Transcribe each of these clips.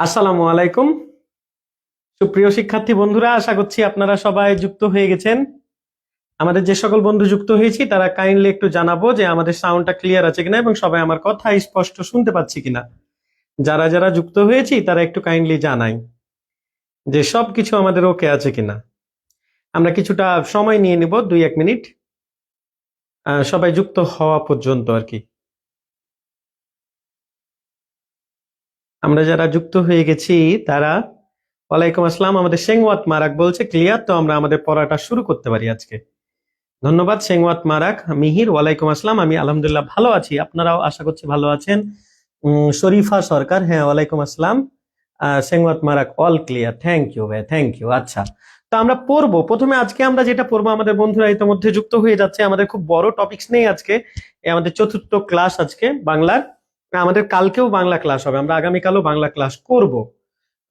আসসালামু আলাইকুম। সুপ্রিয় শিক্ষার্থী বন্ধুরা, আশা করছি আপনারা সবাই যুক্ত হয়ে গেছেন। আমাদের যে সকল বন্ধু যুক্ত হয়েছি তারা কাইন্ডলি একটু জানাবো যে আমাদের সাউন্ডটা ক্লিয়ার আছে কিনা এবং সবাই আমার কথা স্পষ্ট শুনতে পাচ্ছি কিনা। যারা যারা যুক্ত হয়েছি তারা একটু কাইন্ডলি জানাই যে সবকিছু আমাদের ওকে আছে কিনা। আমরা কিছুটা সময় নিয়ে নিব, 2-1 মিনিট, সবাই যুক্ত হওয়া পর্যন্ত আর কি। আমরা যারা যুক্ত হয়ে গেছি তারা ওয়ালাইকুম আসসালাম। আমাদের সেংওয়াত মারাক বলছে ক্লিয়ার, তো আমরা আমাদের পড়াটা শুরু করতে পারি আজকে। ধন্যবাদ সেংওয়াত মারাক। মিহির ওয়ালাইকুম আসসালাম, আমি আলহামদুলিল্লাহ ভালো আছি, আপনারাও আশা করছি ভালো আছেন। শরীফা সরকার, হ্যাঁ ওয়ালাইকুম আসসালাম। সেংওয়াত মারাক অল ক্লিয়ার, থ্যাংক ইউ ভাই, থ্যাংক ইউ। আচ্ছা, তো আমরা পড়বো। প্রথমে আজকে আমরা যেটা পড়বো, আমাদের বন্ধুরা ইতিমধ্যে যুক্ত হয়ে যাচ্ছে, আমাদের খুব বড় টপিকস নেই আজকে। আমাদের চতুর্থ ক্লাস আজকে বাংলার। আমাদের কালকেও বাংলা ক্লাস হবে, আমরা আগামীকালও বাংলা ক্লাস করব।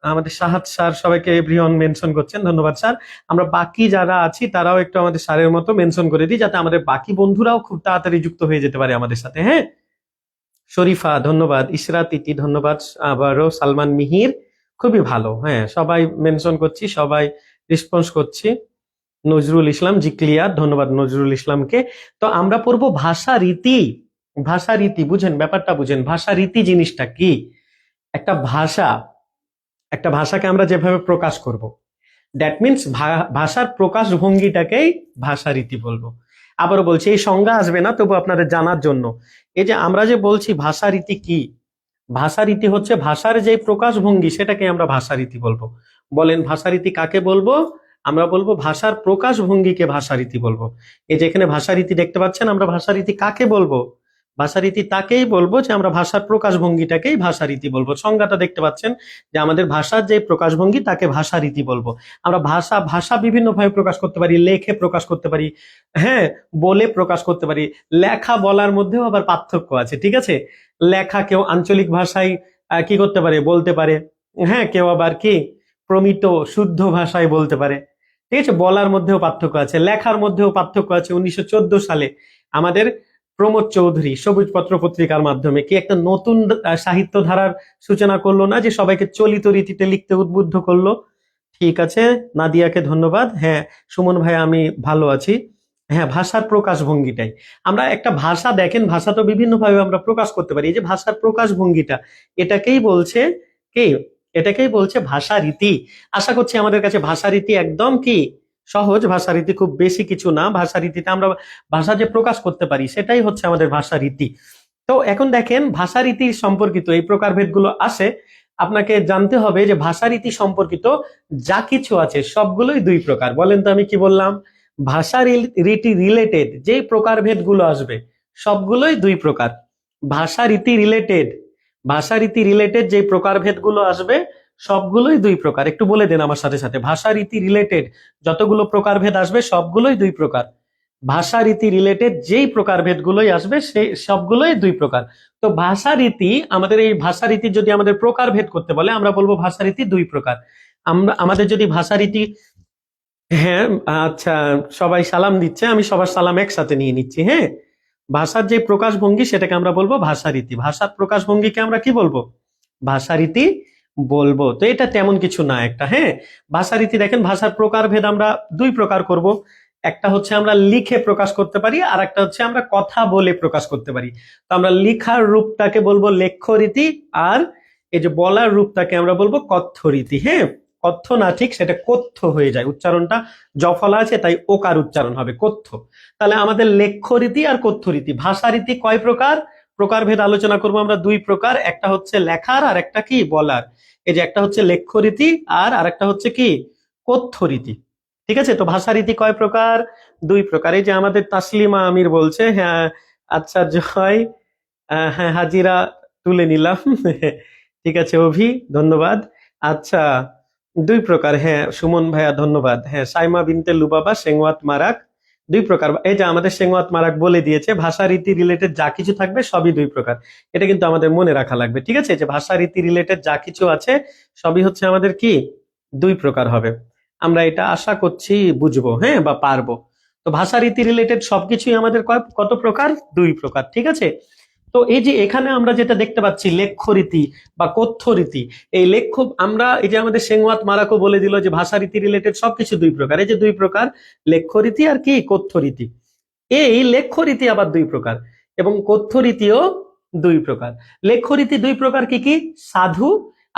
আমাদের সাহাদ স্যার সবাইকে এভরিওয়ান মেনশন করছেন, ধন্যবাদ স্যার। আমরা বাকি যারা আছি তারাও একটু আমাদের স্যারের মতো মেনশন করে দিই, যাতে আমাদের বাকি বন্ধুরাও খুব তাড়াতাড়ি যুক্ত হয়ে যেতে পারে আমাদের সাথে। হ্যাঁ, শরীফা ধন্যবাদ, ইশরাত ইতি ধন্যবাদ, আবারও সালমান মিহির খুবই ভালো। হ্যাঁ, সবাই মেনশন করছি, সবাই রেসপন্স করছি। নজরুল ইসলাম জি ক্লিয়ার, ধন্যবাদ নজরুল ইসলামকে। তো আমরা পড়বো ভাষা রীতি। ভাষা রীতি বুঝেন, ব্যাপারটা বুঝেন, ভাষা রীতি জিনিসটা কি। একটা ভাষা, একটা ভাষাকে আমরা যেভাবে প্রকাশ করব, দ্যাট মিনস ভাষার প্রকাশ ভঙ্গিটাকেই ভাষা রীতি বলবো। আবারও বলছি, এই সংজ্ঞা আসবে না, তবু আপনাদের জানার জন্য। এই যে আমরা যে বলছি ভাষা রীতি কি, ভাষা রীতি হচ্ছে ভাষার যে প্রকাশ ভঙ্গি, সেটাকে আমরা ভাষা রীতি বলবো। বলেন ভাষা রীতি কাকে বলবো? আমরা বলবো ভাষার প্রকাশ ভঙ্গিকে ভাষা রীতি বলবো। এই যে এখানে ভাষা রীতি দেখতে পাচ্ছেন, আমরা ভাষা রীতি কাকে বলবো? ভাষা রীতি তাকেই বলবো যে আমরা ভাষার প্রকাশ ভঙ্গিটাকেই ভাষা রীতি বলবো। সংজ্ঞাটা দেখতে পাচ্ছেন যে আমাদের ভাষার যে প্রকাশ ভঙ্গি তাকে ভাষা রীতি বলবো। আমরা ভাষা ভাষা বিভিন্ন ভাবে প্রকাশ করতে পারি, লেখে প্রকাশ করতে পারি, হ্যাঁ, বলে প্রকাশ করতে পারি। লেখা বলার মধ্যেও আবার পার্থক্য আছে, ঠিক আছে। লেখা কেউ আঞ্চলিক ভাষায় কি করতে পারে, বলতে পারে। হ্যাঁ, কেউ আবার কি প্রমিত শুদ্ধ ভাষায় বলতে পারে, ঠিক আছে। বলার মধ্যেও পার্থক্য আছে, লেখার মধ্যেও পার্থক্য আছে। 1914 সালে আমাদের প্রমোদ চৌধুরী সবুজ পত্র পত্রিকার মাধ্যমে কি একটা নতুন সাহিত্য ধারার সূচনা করলো না, যে সবাইকে চলিত রীতিতে লিখতে উদ্বুদ্ধ করলো। ঠিক আছে, নাদিয়াকে ধন্যবাদ। হ্যাঁ সুমন ভাই, আমি ভালো আছি। হ্যাঁ, ভাষার প্রকাশ ভঙ্গিটাই আমরা একটা ভাষা, দেখেন ভাষা তো বিভিন্ন ভাবে আমরা প্রকাশ করতে পারি। এই যে ভাষার প্রকাশ ভঙ্গিটা, এটাকেই বলছে কি, এটাকেই বলছে ভাষা রীতি। আশা করছি আমাদের কাছে ভাষা রীতি একদম কি সহজ। ভাষা রীতি খুব বেশি কিছু না। ভাষা রীতিতে আমরা ভাষা যে প্রকাশ করতে পারি, সেটাই হচ্ছে আমাদের ভাষা রীতি। তো এখন দেখেন ভাষা রীতি সম্পর্কিত এই প্রকারভেদগুলো আসে, আপনাকে জানতে হবে যে ভাষা রীতি সম্পর্কিত যা কিছু আছে সবগুলোই দুই প্রকার। বলেন তো আমি কি বললাম? ভাষা রীতি রিলেটেড যেই প্রকারভেদগুলো আসবে সবগুলোই দুই প্রকার। ভাষা রীতি রিলেটেড, ভাষা রীতি রিলেটেড যে প্রকারভেদগুলো আসবে সবগুলোই দুই প্রকার। একটু বলে দেন আমার সাথে সাথে, ভাষা রীতি রিলেটেড যতগুলো প্রকারভেদ আসবে সবগুলোই দুই প্রকার। ভাষা রীতি রিলেটেড যেই প্রকারভেদগুলোই আসবে সেই সবগুলোই দুই প্রকার। তো ভাষা রীতি, আমাদের এই ভাষা রীতি যদি আমাদের প্রকারভেদ করতে বলে, আমরা বলবো ভাষা রীতি দুই প্রকার। আমরা আমাদের যদি ভাষা রীতি, হ্যাঁ আচ্ছা, সবাই সালাম দিচ্ছে, আমি সবার সালাম একসাথে নিয়ে নিচ্ছি। হ্যাঁ, ভাষার যে প্রকাশ ভঙ্গি সেটাকে আমরা বলবো ভাষা রীতি। ভাষার প্রকাশ ভঙ্গিকে আমরা কি বলবো? ভাষা রীতি বলবো। তো এটা তেমন কিছু না একটা। হ্যাঁ, ভাষা রীতি দেখেন, ভাষার প্রকারভেদ আমরা দুই প্রকার করব। একটা হচ্ছে আমরা লিখে প্রকাশ করতে পারি, আর একটা হচ্ছে আমরা কথা বলে প্রকাশ করতে পারি। তো আমরা লিখার রূপটাকে বলবো লেখ্য রীতি, আর এই যে বলার রূপটাকে আমরা বলবো কথ্য রীতি। হ্যাঁ, কথ্য না, ঠিক সেটা কথ্য হয়ে যায়, উচ্চারণটা জফলা আছে তাই ওকার উচ্চারণ হবে কথ্য। তাহলে আমাদের লেখ্য রীতি আর কথ্য রীতি। ভাষা রীতি কয় প্রকার? প্রকারভেদ আলোচনা করবো আমরা দুই প্রকার, একটা হচ্ছে লেখার আর একটা কি বলার। এই যে একটা হচ্ছে লেখ্য রীতি আর আরেকটা হচ্ছে কি কথ্য রীতি, ঠিক আছে। তো ভাষা রীতি কয় প্রকার? দুই প্রকার। এই যে আমাদের তাসলিমা আমির বলছে, হ্যাঁ আচ্ছা জয়, হ্যাঁ হাজিরা তুলে নিলাম। ঠিক আছে অভি, ধন্যবাদ। আচ্ছা, দুই প্রকার, হ্যাঁ সুমন ভাইয়া ধন্যবাদ। হ্যাঁ, সাইমা বিনতে লুবাবা সেংওয়াত মারাক, দুই প্রকার। এই যে আমাদের সেংওয়াত মারাক বলে দিয়েছে, ভাষা রীতি রিলেটেড যা কিছু থাকবে সবই দুই প্রকার। এটা কিন্তু আমাদের মনে রাখা লাগবে, ঠিক আছে। যে ভাষা রীতি রিলেটেড যা কিছু আছে সবই হচ্ছে আমাদের কি দুই প্রকার হবে। আমরা এটা আশা করছি বুঝবো, হ্যাঁ, বা পারবো। তো ভাষা রীতি রিলেটেড সবকিছুই আমাদের কত প্রকার? দুই প্রকার, ঠিক আছে। তো এই যে এখানে আমরা যেটা দেখতে পাচ্ছি লেখ্যরীতি বা কথ্যরীতি, এই লেখ্য আমরা এই যে আমাদের সেংওয়াত মারাকো বলে দিল যে ভাষারীতি রিলেটেড সবকিছু দুই প্রকার, এই যে দুই প্রকার লেখ্যরীতি আর কি কথ্যরীতি। এই লেখ্যরীতি আবার দুই প্রকার এবং কথ্যরীতিও দুই প্রকার। লেখ্যরীতি দুই প্রকার কি কি? সাধু,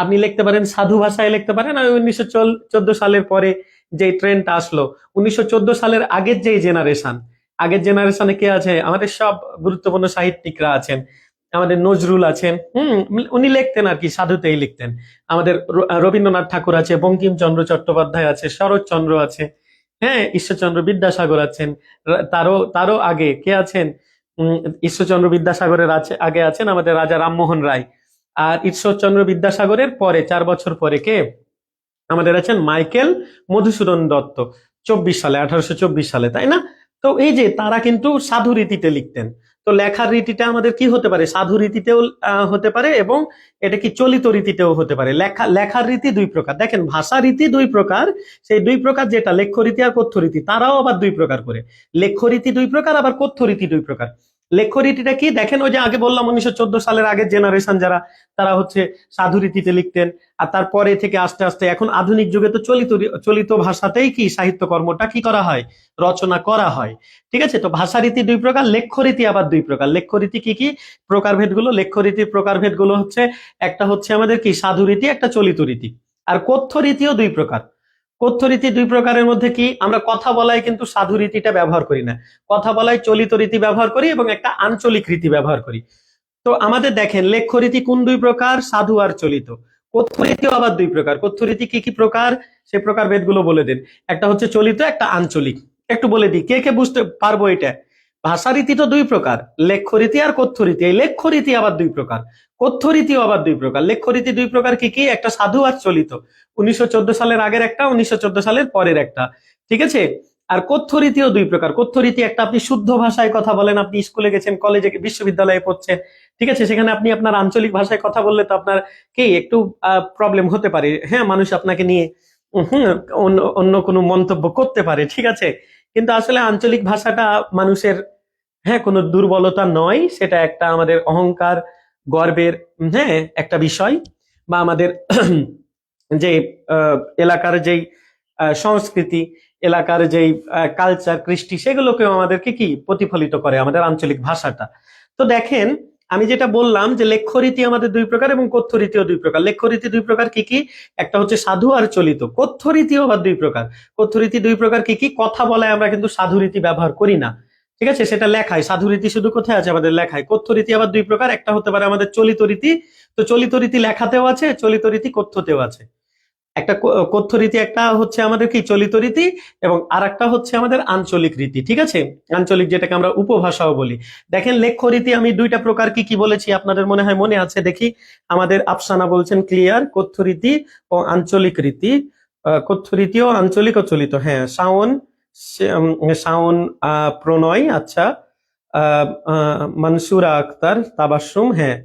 আপনি লিখতে পারেন সাধু ভাষায় লিখতে পারেন। আর 1914 সালের পরে যে ট্রেন্ডটা আসলো, 1914 সালের আগের জেনারেশনে কে আছে? আমাদের সব গুরুত্বপূর্ণ সাহিত্যিকরা আছেন। আমাদের নজরুল আছেন, উনি লিখতেন আর কি সাধুতেই লিখতেন। আমাদের রবীন্দ্রনাথ ঠাকুর আছে, বঙ্কিমচন্দ্র চট্টোপাধ্যায় আছে, শরৎচন্দ্র আছে, হ্যাঁ, ঈশ্বরচন্দ্র বিদ্যাসাগর আছেন। তারও তারও আগে কে আছেন? ঈশ্বরচন্দ্র বিদ্যাসাগরের আগে আছেন আমাদের রাজা রামমোহন রায়। আর ঈশ্বরচন্দ্র বিদ্যাসাগরের পরে 4 বছর পরে কে আমাদের আছেন? মাইকেল মধুসূদন দত্ত, 1824 সালে, তাই না? তো এই যে তারা কিন্তু সাধু রীতিতে লিখতেন। তো লেখার রীতিটা আমাদের কি হতে পারে? সাধু রীতিতেও হতে পারে এবং এটা কি চলিত রীতিতেও হতে পারে। লেখার রীতি দুই প্রকার, দেখেন ভাষা রীতি দুই প্রকার, সেই দুই প্রকার যেটা লেখ্য রীতি আর কথ্য রীতি, তারাও আবার দুই প্রকার করে। লেখ্য রীতি দুই প্রকার, আবার কথ্য রীতি দুই প্রকার। লেখ্য রীতিটা কি? দেখেন ওই যে আগে বললাম 1914 সালের আগের জেনারেশন যারা, তারা হচ্ছে সাধু রীতিতে লিখতেন। আর তারপরে থেকে আস্তে আস্তে এখন আধুনিক যুগে তো চলিত ভাষাতেই কি সাহিত্যকর্মটা কি করা হয়? রচনা করা হয়। ঠিক আছে, তো ভাষারীতি দুই প্রকার, লেখ্যরীতি আবার দুই প্রকার। লেখ্যরীতি কি কি প্রকারভেদগুলো? লেখ্যরীতির প্রকারভেদগুলো হচ্ছে, একটা হচ্ছে আমাদের কি সাধু রীতি, একটা চলিত রীতি। আর কথ্য রীতিও দুই প্রকার। কথ্য রীতি দুই প্রকারের মধ্যে কি? আমরা কথা বলায় কিন্তু সাধু রীতিটা ব্যবহার করি না, কথা বলায় চলিত রীতি ব্যবহার করি এবং একটা আঞ্চলিক রীতি ব্যবহার করি। তো আমাদের দেখেন লেখ্যরীতি কোন দুই প্রকার? সাধু আর চলিত। কথ্যরীতিও আবার দুই প্রকার। কথ্যরীতি কি কি প্রকার? সে প্রকার ভেদগুলো বলে দেন। একটা হচ্ছে চলিত, একটা আঞ্চলিক। একটু বলে দিই, কে কে বুঝতে পারবো এটা? ভাষারীতি তো দুই প্রকার, লেখ্যরীতি আর কথ্যরীতি। এই লেখ্যরীতি আবার দুই প্রকার, কথ্যরীতিও আবার দুই প্রকার। লেখ্যরীতি দুই প্রকার কি কি? একটা সাধু আর চলিত, 1914 সালের আগের একটা, 1914 সালের পরের একটা। ঠিক আছে, আর কথ্যরীতিও দুই প্রকার। কথ্যরীতি একটা, আপনি শুদ্ধ ভাষায় কথা বলেন, আপনি স্কুলে গেছেন, কলেজে, বিশ্ববিদ্যালয়ে পড়ছেন, ঠিক আছে, সেখানে আপনি আপনার আঞ্চলিক ভাষায় কথা বললে তো আপনার কি একটু প্রবলেম হতে পারে, হ্যাঁ, মানুষ আপনাকে নিয়ে অন্য অন্য কোনো মন্তব্য করতে পারে, ঠিক আছে। কিন্তু আসলে আঞ্চলিক ভাষাটা মানুষের, হ্যাঁ, কোনো দুর্বলতা নয়, সেটা একটা আমাদের অহংকার, গর্বের, হ্যাঁ, একটা বিষয়। বা আমাদের যে এলাকার যেই সংস্কৃতি, এলাকার যেই কালচার, কৃষ্টি, সেগুলোকেও আমাদেরকে কি প্রতিফলিত করে আমাদের আঞ্চলিক ভাষাটা। তো দেখেন আমি যেটা বললাম যে লেখ্যরীতি আমাদের দুই প্রকার এবং কথ্যরীতিও দুই প্রকার। লেখ্যরীতি দুই প্রকার কি কি? একটা হচ্ছে সাধু আর চলিত। কথ্যরীতিও আবার দুই প্রকার। কথ্যরীতি দুই প্রকার কি কি? কথা বলায় আমরা কিন্তু সাধু রীতি ব্যবহার করি না, ঠিক আছে, সেটা লেখায়। সাধু রীতি শুধু কোথায় আছে? আমাদের লেখায়। কথ্য রীতি আবার দুই প্রকার, একটা হতে পারে আমাদের চলিত রীতি। তো চলিত রীতি লেখাতেও আছে, চলিত রীতি কথ্যতেও আছে। একটা কথ্য রীতি, একটা হচ্ছে আমাদের কি চলিত রীতি, এবং আর একটা হচ্ছে আমাদের আঞ্চলিক রীতি, ঠিক আছে, আঞ্চলিক, যেটাকে আমরা উপভাষাও বলি। দেখেন লেখ্য রীতি আমি দুইটা প্রকার কি কি বলেছি আপনাদের মনে হয় মনে আছে? দেখি, আমাদের আফসানা বলছেন ক্লিয়ার, কথ্য রীতি ও আঞ্চলিক রীতি। কথ্য রীতি ও আঞ্চলিক ও চলিত, হ্যাঁ। শাওন প্রণয়, আচ্ছা। মনসুরা আক্তার, তাবাসসুম, হ্যাঁ।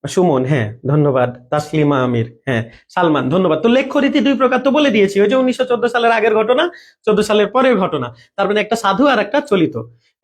সুমন, হ্যাঁ, ধন্যবাদ। তাসলিমা আমির, হ্যাঁ। সালমান, ধন্যবাদ। তো লেখ্যরীতি দুই প্রকার তো বলে দিয়েছি, ওই যে 1914 সালের আগের ঘটনা, 14 সালের পরের ঘটনা। তার মানে একটা সাধু আর একটা চলিত।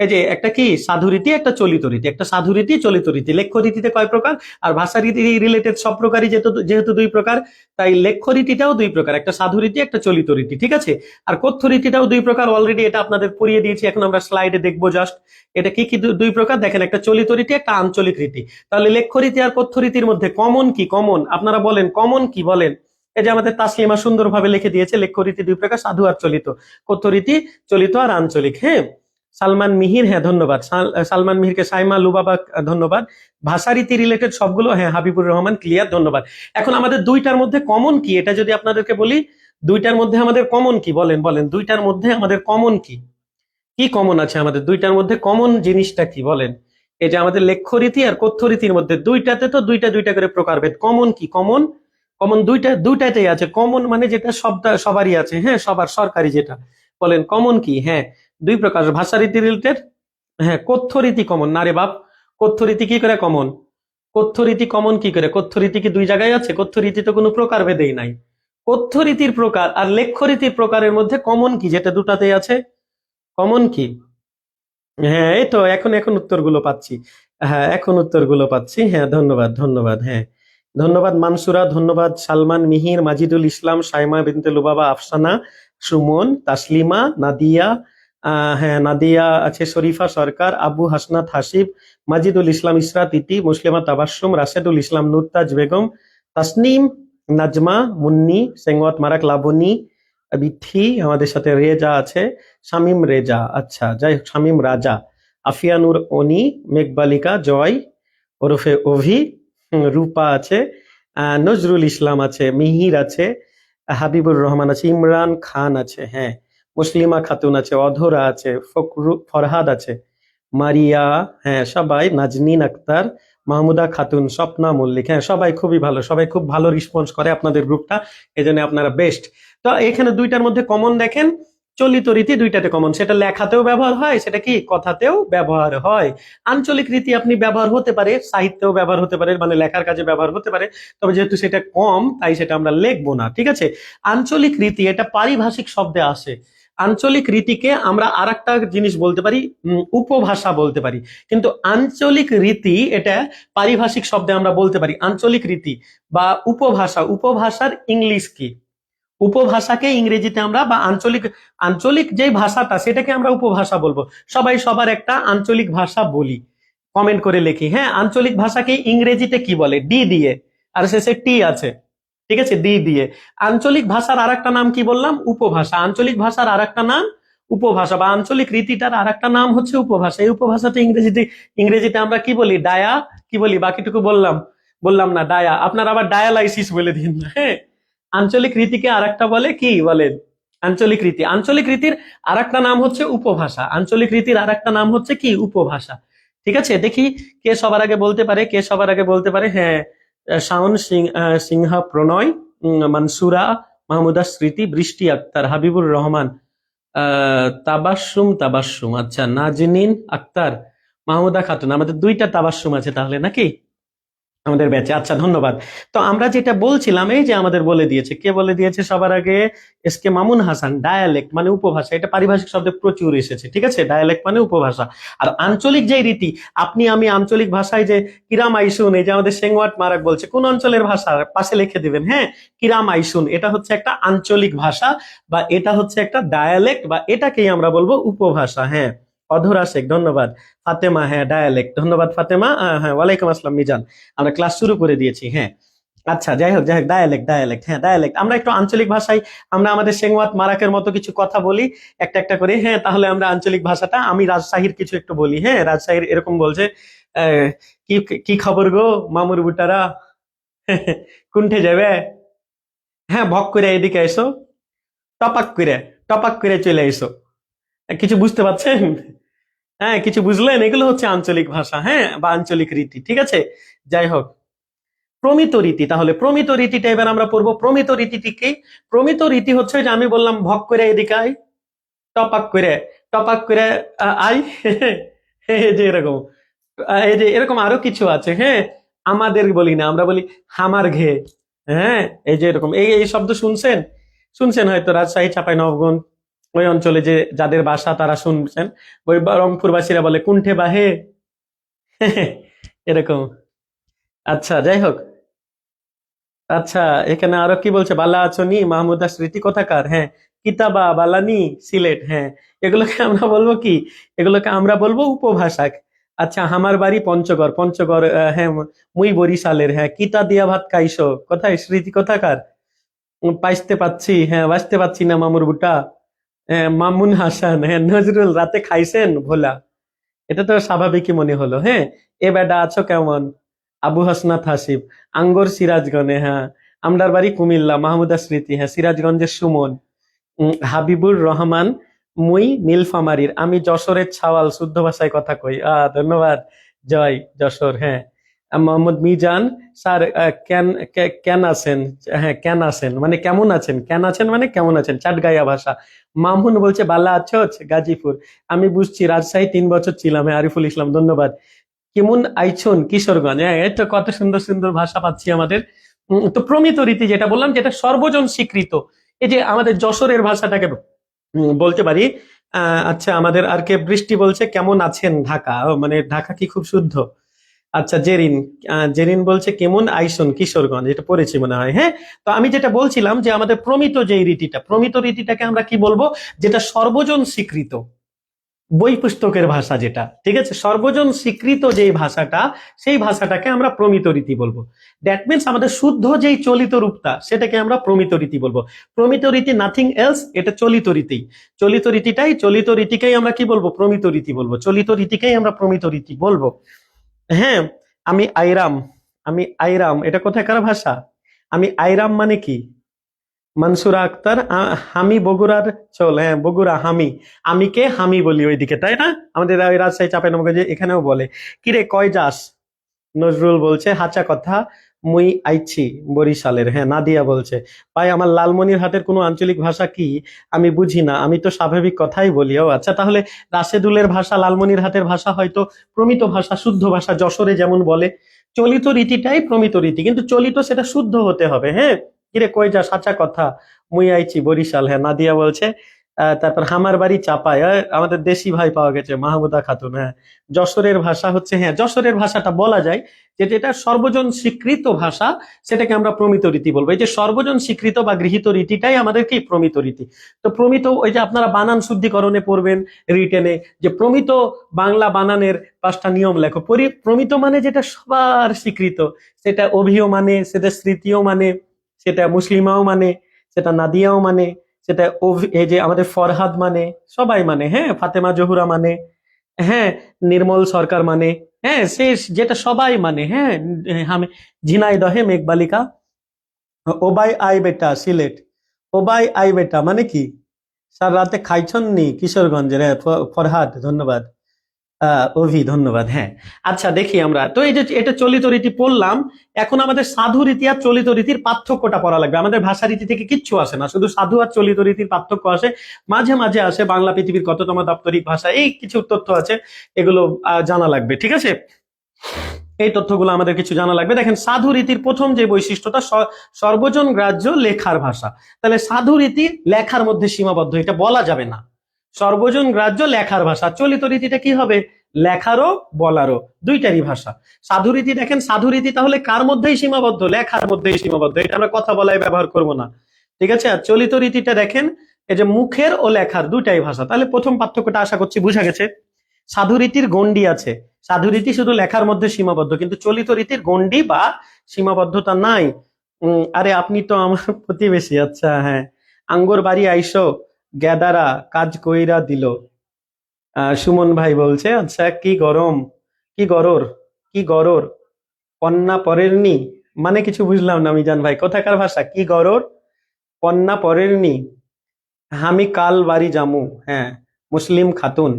এই যে একটা কি সাধু রীতি, একটা চলিত রীতি, একটা সাধু রীতি, চলিত রীতি। লেখ্যরীতিতে কয় প্রকার? আর ভাষা রীতি রিলেটেড সব প্রকারই যেহেতু দুই প্রকার, তাই লেখ্যরীতিটাও দুই প্রকার, একটা সাধু রীতি, একটা চলিত রীতি, ঠিক আছে। আর কথ্য রীতিটাও দুই প্রকার, অলরেডি এটা আপনাদের পড়িয়ে দিয়েছি, এখন আমরা স্লাইডে দেখবো জাস্ট। এটা কি কি দুই প্রকার দেখেন, একটা চলিত রীতি, একটা আঞ্চলিক রীতি। তাহলে লেখ্যরীতি আর কথ্য রীতির মধ্যে কমন কি? কমন আপনারা বলেন, কমন কি বলেন? এই যে আমাদের তাসলিমা সুন্দরভাবে লিখে দিয়েছে, লেখ্যরীতি দুই প্রকার, সাধু আর চলিত, কথ্য রীতি চলিত আর আঞ্চলিক, হ্যাঁ। সালমান মিহির, হ্যাঁ, ধন্যবাদ। সালমান মিহিরকে। সাইমা লুবাবা, ধন্যবাদ। ভাষারীতি রিলেটেড সবগুলো, হ্যাঁ। হাবিবুর রহমান, ক্লিয়ার, ধন্যবাদ। এখন আমাদের দুইটার মধ্যে কমন কি, এটা যদি আপনাদেরকে বলি, দুইটার মধ্যে আমাদের কমন কি? বলেন বলেন, দুইটার মধ্যে আমাদের কমন কি? কি কমন আছে আমাদের দুইটার মধ্যে? কমন জিনিসটা কি বলেন? এই যে আমাদের লেখ্যরীতি আর কথ্যরীতির মধ্যে দুইটাতে তো দুইটা দুইটা করে প্রকারভেদ। কমন কি? কমন কমন দুইটাতেই আছে। কমন মানে যেটা সবারই আছে, হ্যাঁ, সবার সরকারি যেটা। বলেন কমন কি? হ্যাঁ, দুই প্রকার। ভাষারীতি রিলেটেড, হ্যাঁ। কথ্যরীতি কমন না রে বাপ, কথ্যরীতি কি করে কমন? কথ্যরীতি কমন কি করে? কথ্যরীতি কি দুই জায়গায় আছে? কথ্যরীতি তো কোনো প্রকারভেদেই নাই। কথ্যরীতির প্রকার আর লেখ্যরীতির প্রকারের মধ্যে কমন কি, যেটা দুটাতেই আছে? কমন কি? হ্যাঁ, এই তো এখন এখন উত্তরগুলো পাচ্ছি। হ্যাঁ, এখন উত্তরগুলো পাচ্ছি। হ্যাঁ, ধন্যবাদ, ধন্যবাদ। হ্যাঁ, ধন্যবাদ মানসুরা, ধন্যবাদ সালমান, মিহির, মাজিদুল ইসলাম, সাইমা বিনতে লুবাবা, আফসানা, সুমন, তাসলিমা, নাদিয়া, হ্যাঁ নাদিয়া আছে, শরীফা সরকার, আবু হাসনাত হাসিব, মাজিদুল ইসলাম, ইসরাত ইতি, মুসলিমা তাবাসসুম, রাশেদুল ইসলাম, নুরতাজ বেগম, তাসনিম, নাজমা, মুন্নি, সেঙ্গওয়াত মারাক, লাবণী, বিথি, আমাদের সাথে রেজা আছে, শামীম রেজা, আচ্ছা যাই হোক, শামীম রাজা, আফিয়ানুর অনি, মেঘবালিকা, জয় ওরফে অভি, রূপা আছে, নজরুল ইসলাম আছে, মিহির আছে, হাবিবুর রহমান আছে, ইমরান খান আছে, হ্যাঁ, মুসলিমা খাতুন আছে, অধরা আছে, ফরহাদ আছে, মারিয়া, হ্যাঁ সবাই, নাজনীন আক্তার, মাহমুদা খাতুন, স্বপ্না মল্লিক, হ্যাঁ সবাই খুবই ভালো, সবাই খুব ভালো রেসপন্স করে আপনাদের গ্রুপটা, এই জন্য আপনারা বেস্ট। তো এখানে দুইটার মধ্যে কমন দেখেন, চলিত রীতি দুইটাতে কমন, সেটা লেখাতেও ব্যবহার হয়, সেটা কি কথাতেও ব্যবহার হয়। আঞ্চলিক রীতি আপনি ব্যবহার হতে পারে, সাহিত্যেও ব্যবহার হতে পারে, মানে লেখার কাজে ব্যবহার হতে পারে, তবে যেহেতু সেটা কম তাই সেটা আমরা লিখবো না, ঠিক আছে। আঞ্চলিক রীতি এটা পারিভাষিক শব্দে আসে। আঞ্চলিক রীতিকে আমরা আরেকটা জিনিস বলতে পারি, উপভাষা বলতে পারি, কিন্তু আঞ্চলিক রীতি এটা পারিভাষিক শব্দে আমরা বলতে পারি আঞ্চলিক রীতি বা উপভাষা। উপভাষার ইংলিশ কি? উপভাষাকে ইংরেজিতে আমরা বা আঞ্চলিক, আঞ্চলিক যে ভাষাটা সেটাকে আমরা উপভাষা বলবো। সবাই সবার একটা আঞ্চলিক ভাষা বলি, কমেন্ট করে লিখি। হ্যাঁ, আঞ্চলিক ভাষাকে ইংরেজিতে কি বলে? ডি দিয়ে, আর শেষে টি আছে, ঠিক আছে, ডি দিয়ে। আঞ্চলিক ভাষার আরেকটা নাম কি বললাম? উপভাষা। আঞ্চলিক ভাষার আরেকটা নাম উপভাষা, বা আঞ্চলিক রীতিটার আরেকটা নাম হচ্ছে উপভাষা। এই উপভাষাতে ইংরেজিতে, ইংরেজিতে আমরা কি বলি? ডায়া, কি বলি? বাকিটুকু বললাম, বললাম না ডায়া, আপনারা আবার ডায়ালাইসিস বলে দিন না, হ্যাঁ। আঞ্চলিক রীতিকে আরেকটা বলে কি বলে? আঞ্চলিক রীতি। আঞ্চলিক রীতির আরেকটা নাম হচ্ছে উপভাষা। আঞ্চলিক রীতির আরেকটা নাম হচ্ছে কি? উপভাষা। ঠিক আছে, দেখি কে সবার আগে বলতে পারে, কে সবার আগে বলতে পারে। হ্যাঁ, শাওন সিংহা প্রণয়, মানসুরা, মাহমুদা স্মৃতি, বৃষ্টি আক্তার, হাবিবুর রহমান, তাবাসসুম, তাবাসসুম, আচ্ছা, নাজনীন আক্তার, মাহমুদা খাতুন। আমাদের দুইটা তাবাসসুম আছে তাহলে নাকি আমাদের ব্যাচে? আচ্ছা, ধন্যবাদ। তো আমরা যেটা বলছিলাম, এই যে আমাদের বলে দিয়েছে, কে বলে দিয়েছে সবার আগে? S K Mamun Hasan, dialect মানে উপভাষা, এটা পারিভাষিক শব্দে প্রচুর এসেছে, ঠিক আছে। ডায়ালেক্ট মানে উপভাষা। আর আঞ্চলিক যে রীতি, আপনি আমি আঞ্চলিক ভাষায় যে কিরাম আইসুন, এই যে আমাদের সেঙ্গওয়াট মারাক বলছে, কোন অঞ্চলের ভাষা পাশে লিখে দিবেন। হ্যাঁ, কিরাম আইসুন, এটা হচ্ছে একটা আঞ্চলিক ভাষা, বা এটা হচ্ছে একটা ডায়ালেক্ট, বা এটাকেই আমরা বলবো উপভাষা। হ্যাঁ, অধরা শেখ, ধন্যবাদ। ফাতেমা, হ্যাঁ ডায়ালেক্ট, ধন্যবাদ ফাতেমা। হ্যাঁ, ওয়ালাইকুম আসসালাম মিজান, আমরা ক্লাস শুরু করে দিয়েছি। হ্যাঁ, আচ্ছা, যাই হোক যাই হোক, ডায়ালেক্ট, ডায়ালেক্ট, হ্যাঁ ডায়ালেক্ট। আমরা একটু আঞ্চলিক ভাষায় আমরা আমাদের সেঙ্গওয়াত মারাকের মতো কিছু কথা বলি একটা একটা করে। হ্যাঁ, তাহলে আমরা আঞ্চলিক ভাষাটা, আমি রাজশাহীর কিছু একটু বলি। হ্যাঁ, রাজশাহীর এরকম বলছে, আহ, কি কি খবর গো মামুর বুটারা, কুণ্ঠে যাবে? হ্যাঁ, ভক করে এদিকে এসো, টপাক করে, টপাক করে চলে এসো। কিছু বুঝতে পারছেন? হ্যাঁ, কিছু বুঝলেন? এগুলো হচ্ছে আঞ্চলিক ভাষা, হ্যাঁ, বা আঞ্চলিক রীতি, ঠিক আছে। যাই হোক, প্রমিত রীতি। তাহলে প্রমিত রীতিটা এবার আমরা পড়বো। প্রমিত রীতিটি কি? প্রমিত রীতি হচ্ছে যে আমি বললাম ভক করে এদিকে আই, টপাক করে, টপাক করে আই, এই যে এরকম, এই যে এরকম আরো কিছু আছে। হ্যাঁ, আমাদের বলি না, আমরা বলি হামার ঘে। হ্যাঁ, এই যে এরকম, এই এই শব্দ শুনছেন, শুনছেন হয়তো রাজশাহী, চাঁপাই নবাবগঞ্জ ওই অঞ্চলে যে যাদের বাসা তারা শুনছেন। ওই রংপুরবাসীরা বলে কুণ্ঠে বাহে, এরকম। আচ্ছা, যাই হোক, আচ্ছা, এখানে আরো কি বলছে? বালা আছনি, মাহমুদা স্মৃতি কোথাকার? হ্যাঁ, কিতাবা বালানি, সিলেট। হ্যাঁ, এগুলোকে আমরা বলবো কি? এগুলোকে আমরা বলবো উপভাষা। আচ্ছা, আমার বাড়ি পঞ্চগড়, পঞ্চগড়, হ্যাঁ, মুই বরিশালের। হ্যাঁ, কিতা দিয়া ভাত খাইছো? কোথায়? স্মৃতি কোথাকার? পাইতে পাচ্ছি, হ্যাঁ বাঁচতে পাচ্ছি না মামুর বুটা। হ্যাঁ, মামুন হাসান, হ্যাঁ, নজরুল, রাতে খাইছেন ভোলা? এটা তো স্বাভাবিকই মনে হলো। হ্যাঁ, এ বেডা আছো কেমন? আবু হাসনাত হাসিব, আঙ্গর সিরাজগঞ্জে। হ্যাঁ, আমরার বাড়ি কুমিল্লা, মাহমুদা স্মৃতি, হ্যাঁ সিরাজগঞ্জের সুমন, হাবিবুর রহমান, মুই নীলফামারীর, আমি যশোরের ছাওয়াল, শুদ্ধ ভাষায় কথা কই। ধন্যবাদ জয়, যশোর। হ্যাঁ, মোহাম্মদ মিজান, স্যার কেন কেন আছেন? হ্যাঁ, কেন আছেন মানে কেমন আছেন, কেন আছেন মানে কেমন আছেন, চাটগাঁয়া ভাষা। মামুন বলছে বালা আছো, গাজীপুর। আমি বুঝছি, রাজশাহী 3 বছর ছিলাম। হ্যাঁ, আরিফুল ইসলাম, ধন্যবাদ। কেমন আইছুন, কিশোরগঞ্জ। হ্যাঁ, এই তো কত সুন্দর সুন্দর ভাষা পাচ্ছি আমাদের। তো প্রমিত রীতি যেটা বললাম, যেটা সর্বজন স্বীকৃত, এই যে আমাদের যশোরের ভাষাটাকে বলতে পারি। আচ্ছা, আমাদের আর কে? বৃষ্টি বলছে কেমন আছেন ঢাকা, ও মানে ঢাকা কি খুব শুদ্ধ? আচ্ছা, জেরিন। জেরিন বলছে কেমন আইসন কিশোরগঞ্জ, এটা পড়েছি মনে হয়। হ্যাঁ, তো আমি যেটা বলছিলাম যে আমাদের প্রমিত যে রীতিটা, প্রমিত রীতিটাকে আমরা কি বলবো, যেটা সর্বজন স্বীকৃত বই পুস্তকের ভাষা, যেটা ঠিক আছে, সর্বজন স্বীকৃত যেই ভাষাটা, সেই ভাষাটাকে আমরা প্রমিত রীতি বলবো। দ্যাট মিনস আমাদের শুদ্ধ যেই চলিত রূপটা, সেটাকে আমরা প্রমিত রীতি বলবো। প্রমিত রীতি নাথিং এলস, এটা চলিত রীতি। চলিত রীতিকেই আমরা কি বলবো, প্রমিত রীতি বলবো। চলিত রীতিকেই আমরা প্রমিত রীতি বলবো। হ্যাঁ, আমি আইরাম। আমি আইরাম, এটা কোথাকার ভাষা? আমি আইরাম মানে কি? মনসুরা আক্তার, হামি বগুড়ার চল। হ্যাঁ, বগুড়া হামি। আমিকে হামি বলি ওইদিকে, তাই না? আমাদের ওই রাজশাহী চাঁপাইনবাবগঞ্জে এখানেও বলে। কিরে কয় যাস? নজরুল বলছে হাঁচা কথা, মুই আইছি বরিশালের। হ্যাঁ, নাদিয়া বলছে ভাই আমার লালমনিরহাটের কোনো আঞ্চলিক ভাষা কি আমি বুঝি না, আমি তো স্বাভাবিক কথাই বলি। ও আচ্ছা, তাহলে রাশেদুলের ভাষা, লালমনিরহাটের ভাষা হয়তো প্রমিত ভাষা, শুদ্ধ ভাষা। যশোরে যেমন বলে চলিত রীতিটাই প্রমিত রীতি, কিন্তু চলিত সেটা শুদ্ধ হতে হবে। হ্যাঁ, কিরে কই যা সাচা কথা, মুই আইছি বরিশাল। হ্যাঁ, নাদিয়া বলছে। তারপর হামার বাড়ি চাপায়, আমাদের দেশি ভাই পাওয়া গেছে, মাহমুদা খাতুন। হ্যাঁ, যশোরের ভাষা হচ্ছে, হ্যাঁ যশোরের ভাষাটা বলা যায় যেটা এটা সর্বজন স্বীকৃত ভাষা, সেটাকে আমরা প্রমিত রীতি বলবো। এই যে সর্বজন স্বীকৃত বা গৃহীত রীতিটাই আমাদের কি প্রমিত রীতি। তো প্রমিত, ওই যে আপনারা বানান শুদ্ধিকরণে পড়বেন রিটেনে, যে প্রমিত বাংলা বানানের 5টা নিয়ম লেখো। প্রমিত মানে যেটা সবার স্বীকৃত, সেটা অভিও মানে, সেটা স্মৃতিও মানে, সেটা মুসলিমাও মানে, সেটা নাদিয়াও মানে, সেটা এই যে আমাদের ফরহাদ মানে, সবাই মানে। হ্যাঁ, ফাতেমা জহুরা মানে। হ্যাঁ, নির্মল সরকার মানে। হ্যাঁ, শেষ যেটা সবাই মানে। হ্যাঁ, আমি ঝিনাইদহে মেঘবালিকা। ওবাই আই বেটা সিলেট। ওবাই আই বেটা মানে কি? স্যার রাতে খাইছন নি কিশোরগঞ্জের? হ্যাঁ, ফরহাদ ধন্যবাদ। অভি ধন্যবাদ। হ্যাঁ, আচ্ছা দেখি আমরা তো এই যে এটা চলিত রীতি পড়লাম। এখন আমাদের সাধু রীতি আর চলিত রীতির পার্থক্যটা পড়া লাগবে। আমাদের ভাষা রীতি থেকে কিচ্ছু আসে না, শুধু সাধু আর চলিত রীতির পার্থক্য আসে। মাঝে মাঝে আসে বাংলা পৃথিবীর কততম দাপ্তরিক ভাষা, এই কিছু তথ্য আছে, এগুলো জানা লাগবে। ঠিক আছে, এই তথ্যগুলো আমাদের কিছু জানা লাগবে। দেখেন, সাধু রীতির প্রথম যে বৈশিষ্ট্যটা, সর্বজন গ্রাহ্য লেখার ভাষা। তাহলে সাধু রীতি লেখার মধ্যে সীমাবদ্ধ, এটা বলা যাবে না। সর্বজন গ্রাহ্য লেখার ভাষা। চলিত রীতিটা কি হবে? লেখারও বলারও দুইটারই ভাষা। সাধু রীতি, দেখেন সাধু রীতি তাহলে কার মধ্যেই সীমাবদ্ধ? লেখার মধ্যেই সীমাবদ্ধ, এটা আমরা কথা বলায় ব্যবহার করব না। ঠিক আছে, আর চলিত রীতিটা দেখেন, এই যে মুখের ও লেখার দুটাই ভাষা। তাহলে প্রথম পার্থক্যটা আশা করছি বুঝা গেছে। সাধু রীতির গণ্ডি আছে, সাধু রীতি শুধু লেখার মধ্যে সীমাবদ্ধ, কিন্তু চলিত রীতির গণ্ডি বা সীমাবদ্ধতা নাই। আরে আপনি তো আমার প্রতিবেশী। আচ্ছা, হ্যাঁ, আঙ্গর বাড়ি আইসো, গেদারা কাজ কইরা দিল। সুমন ভাই বলছে আচ্ছা, কি গরম, কি গরর, কি গরর, কন্যা পরের নি মানে কিছু বুঝলাম না। মিজান ভাই কোথাকার ভাষা? কি গরর, কন্যা পরের নি, আমি কাল বাড়ি জামু। হ্যাঁ, মুসলিম খাতুন।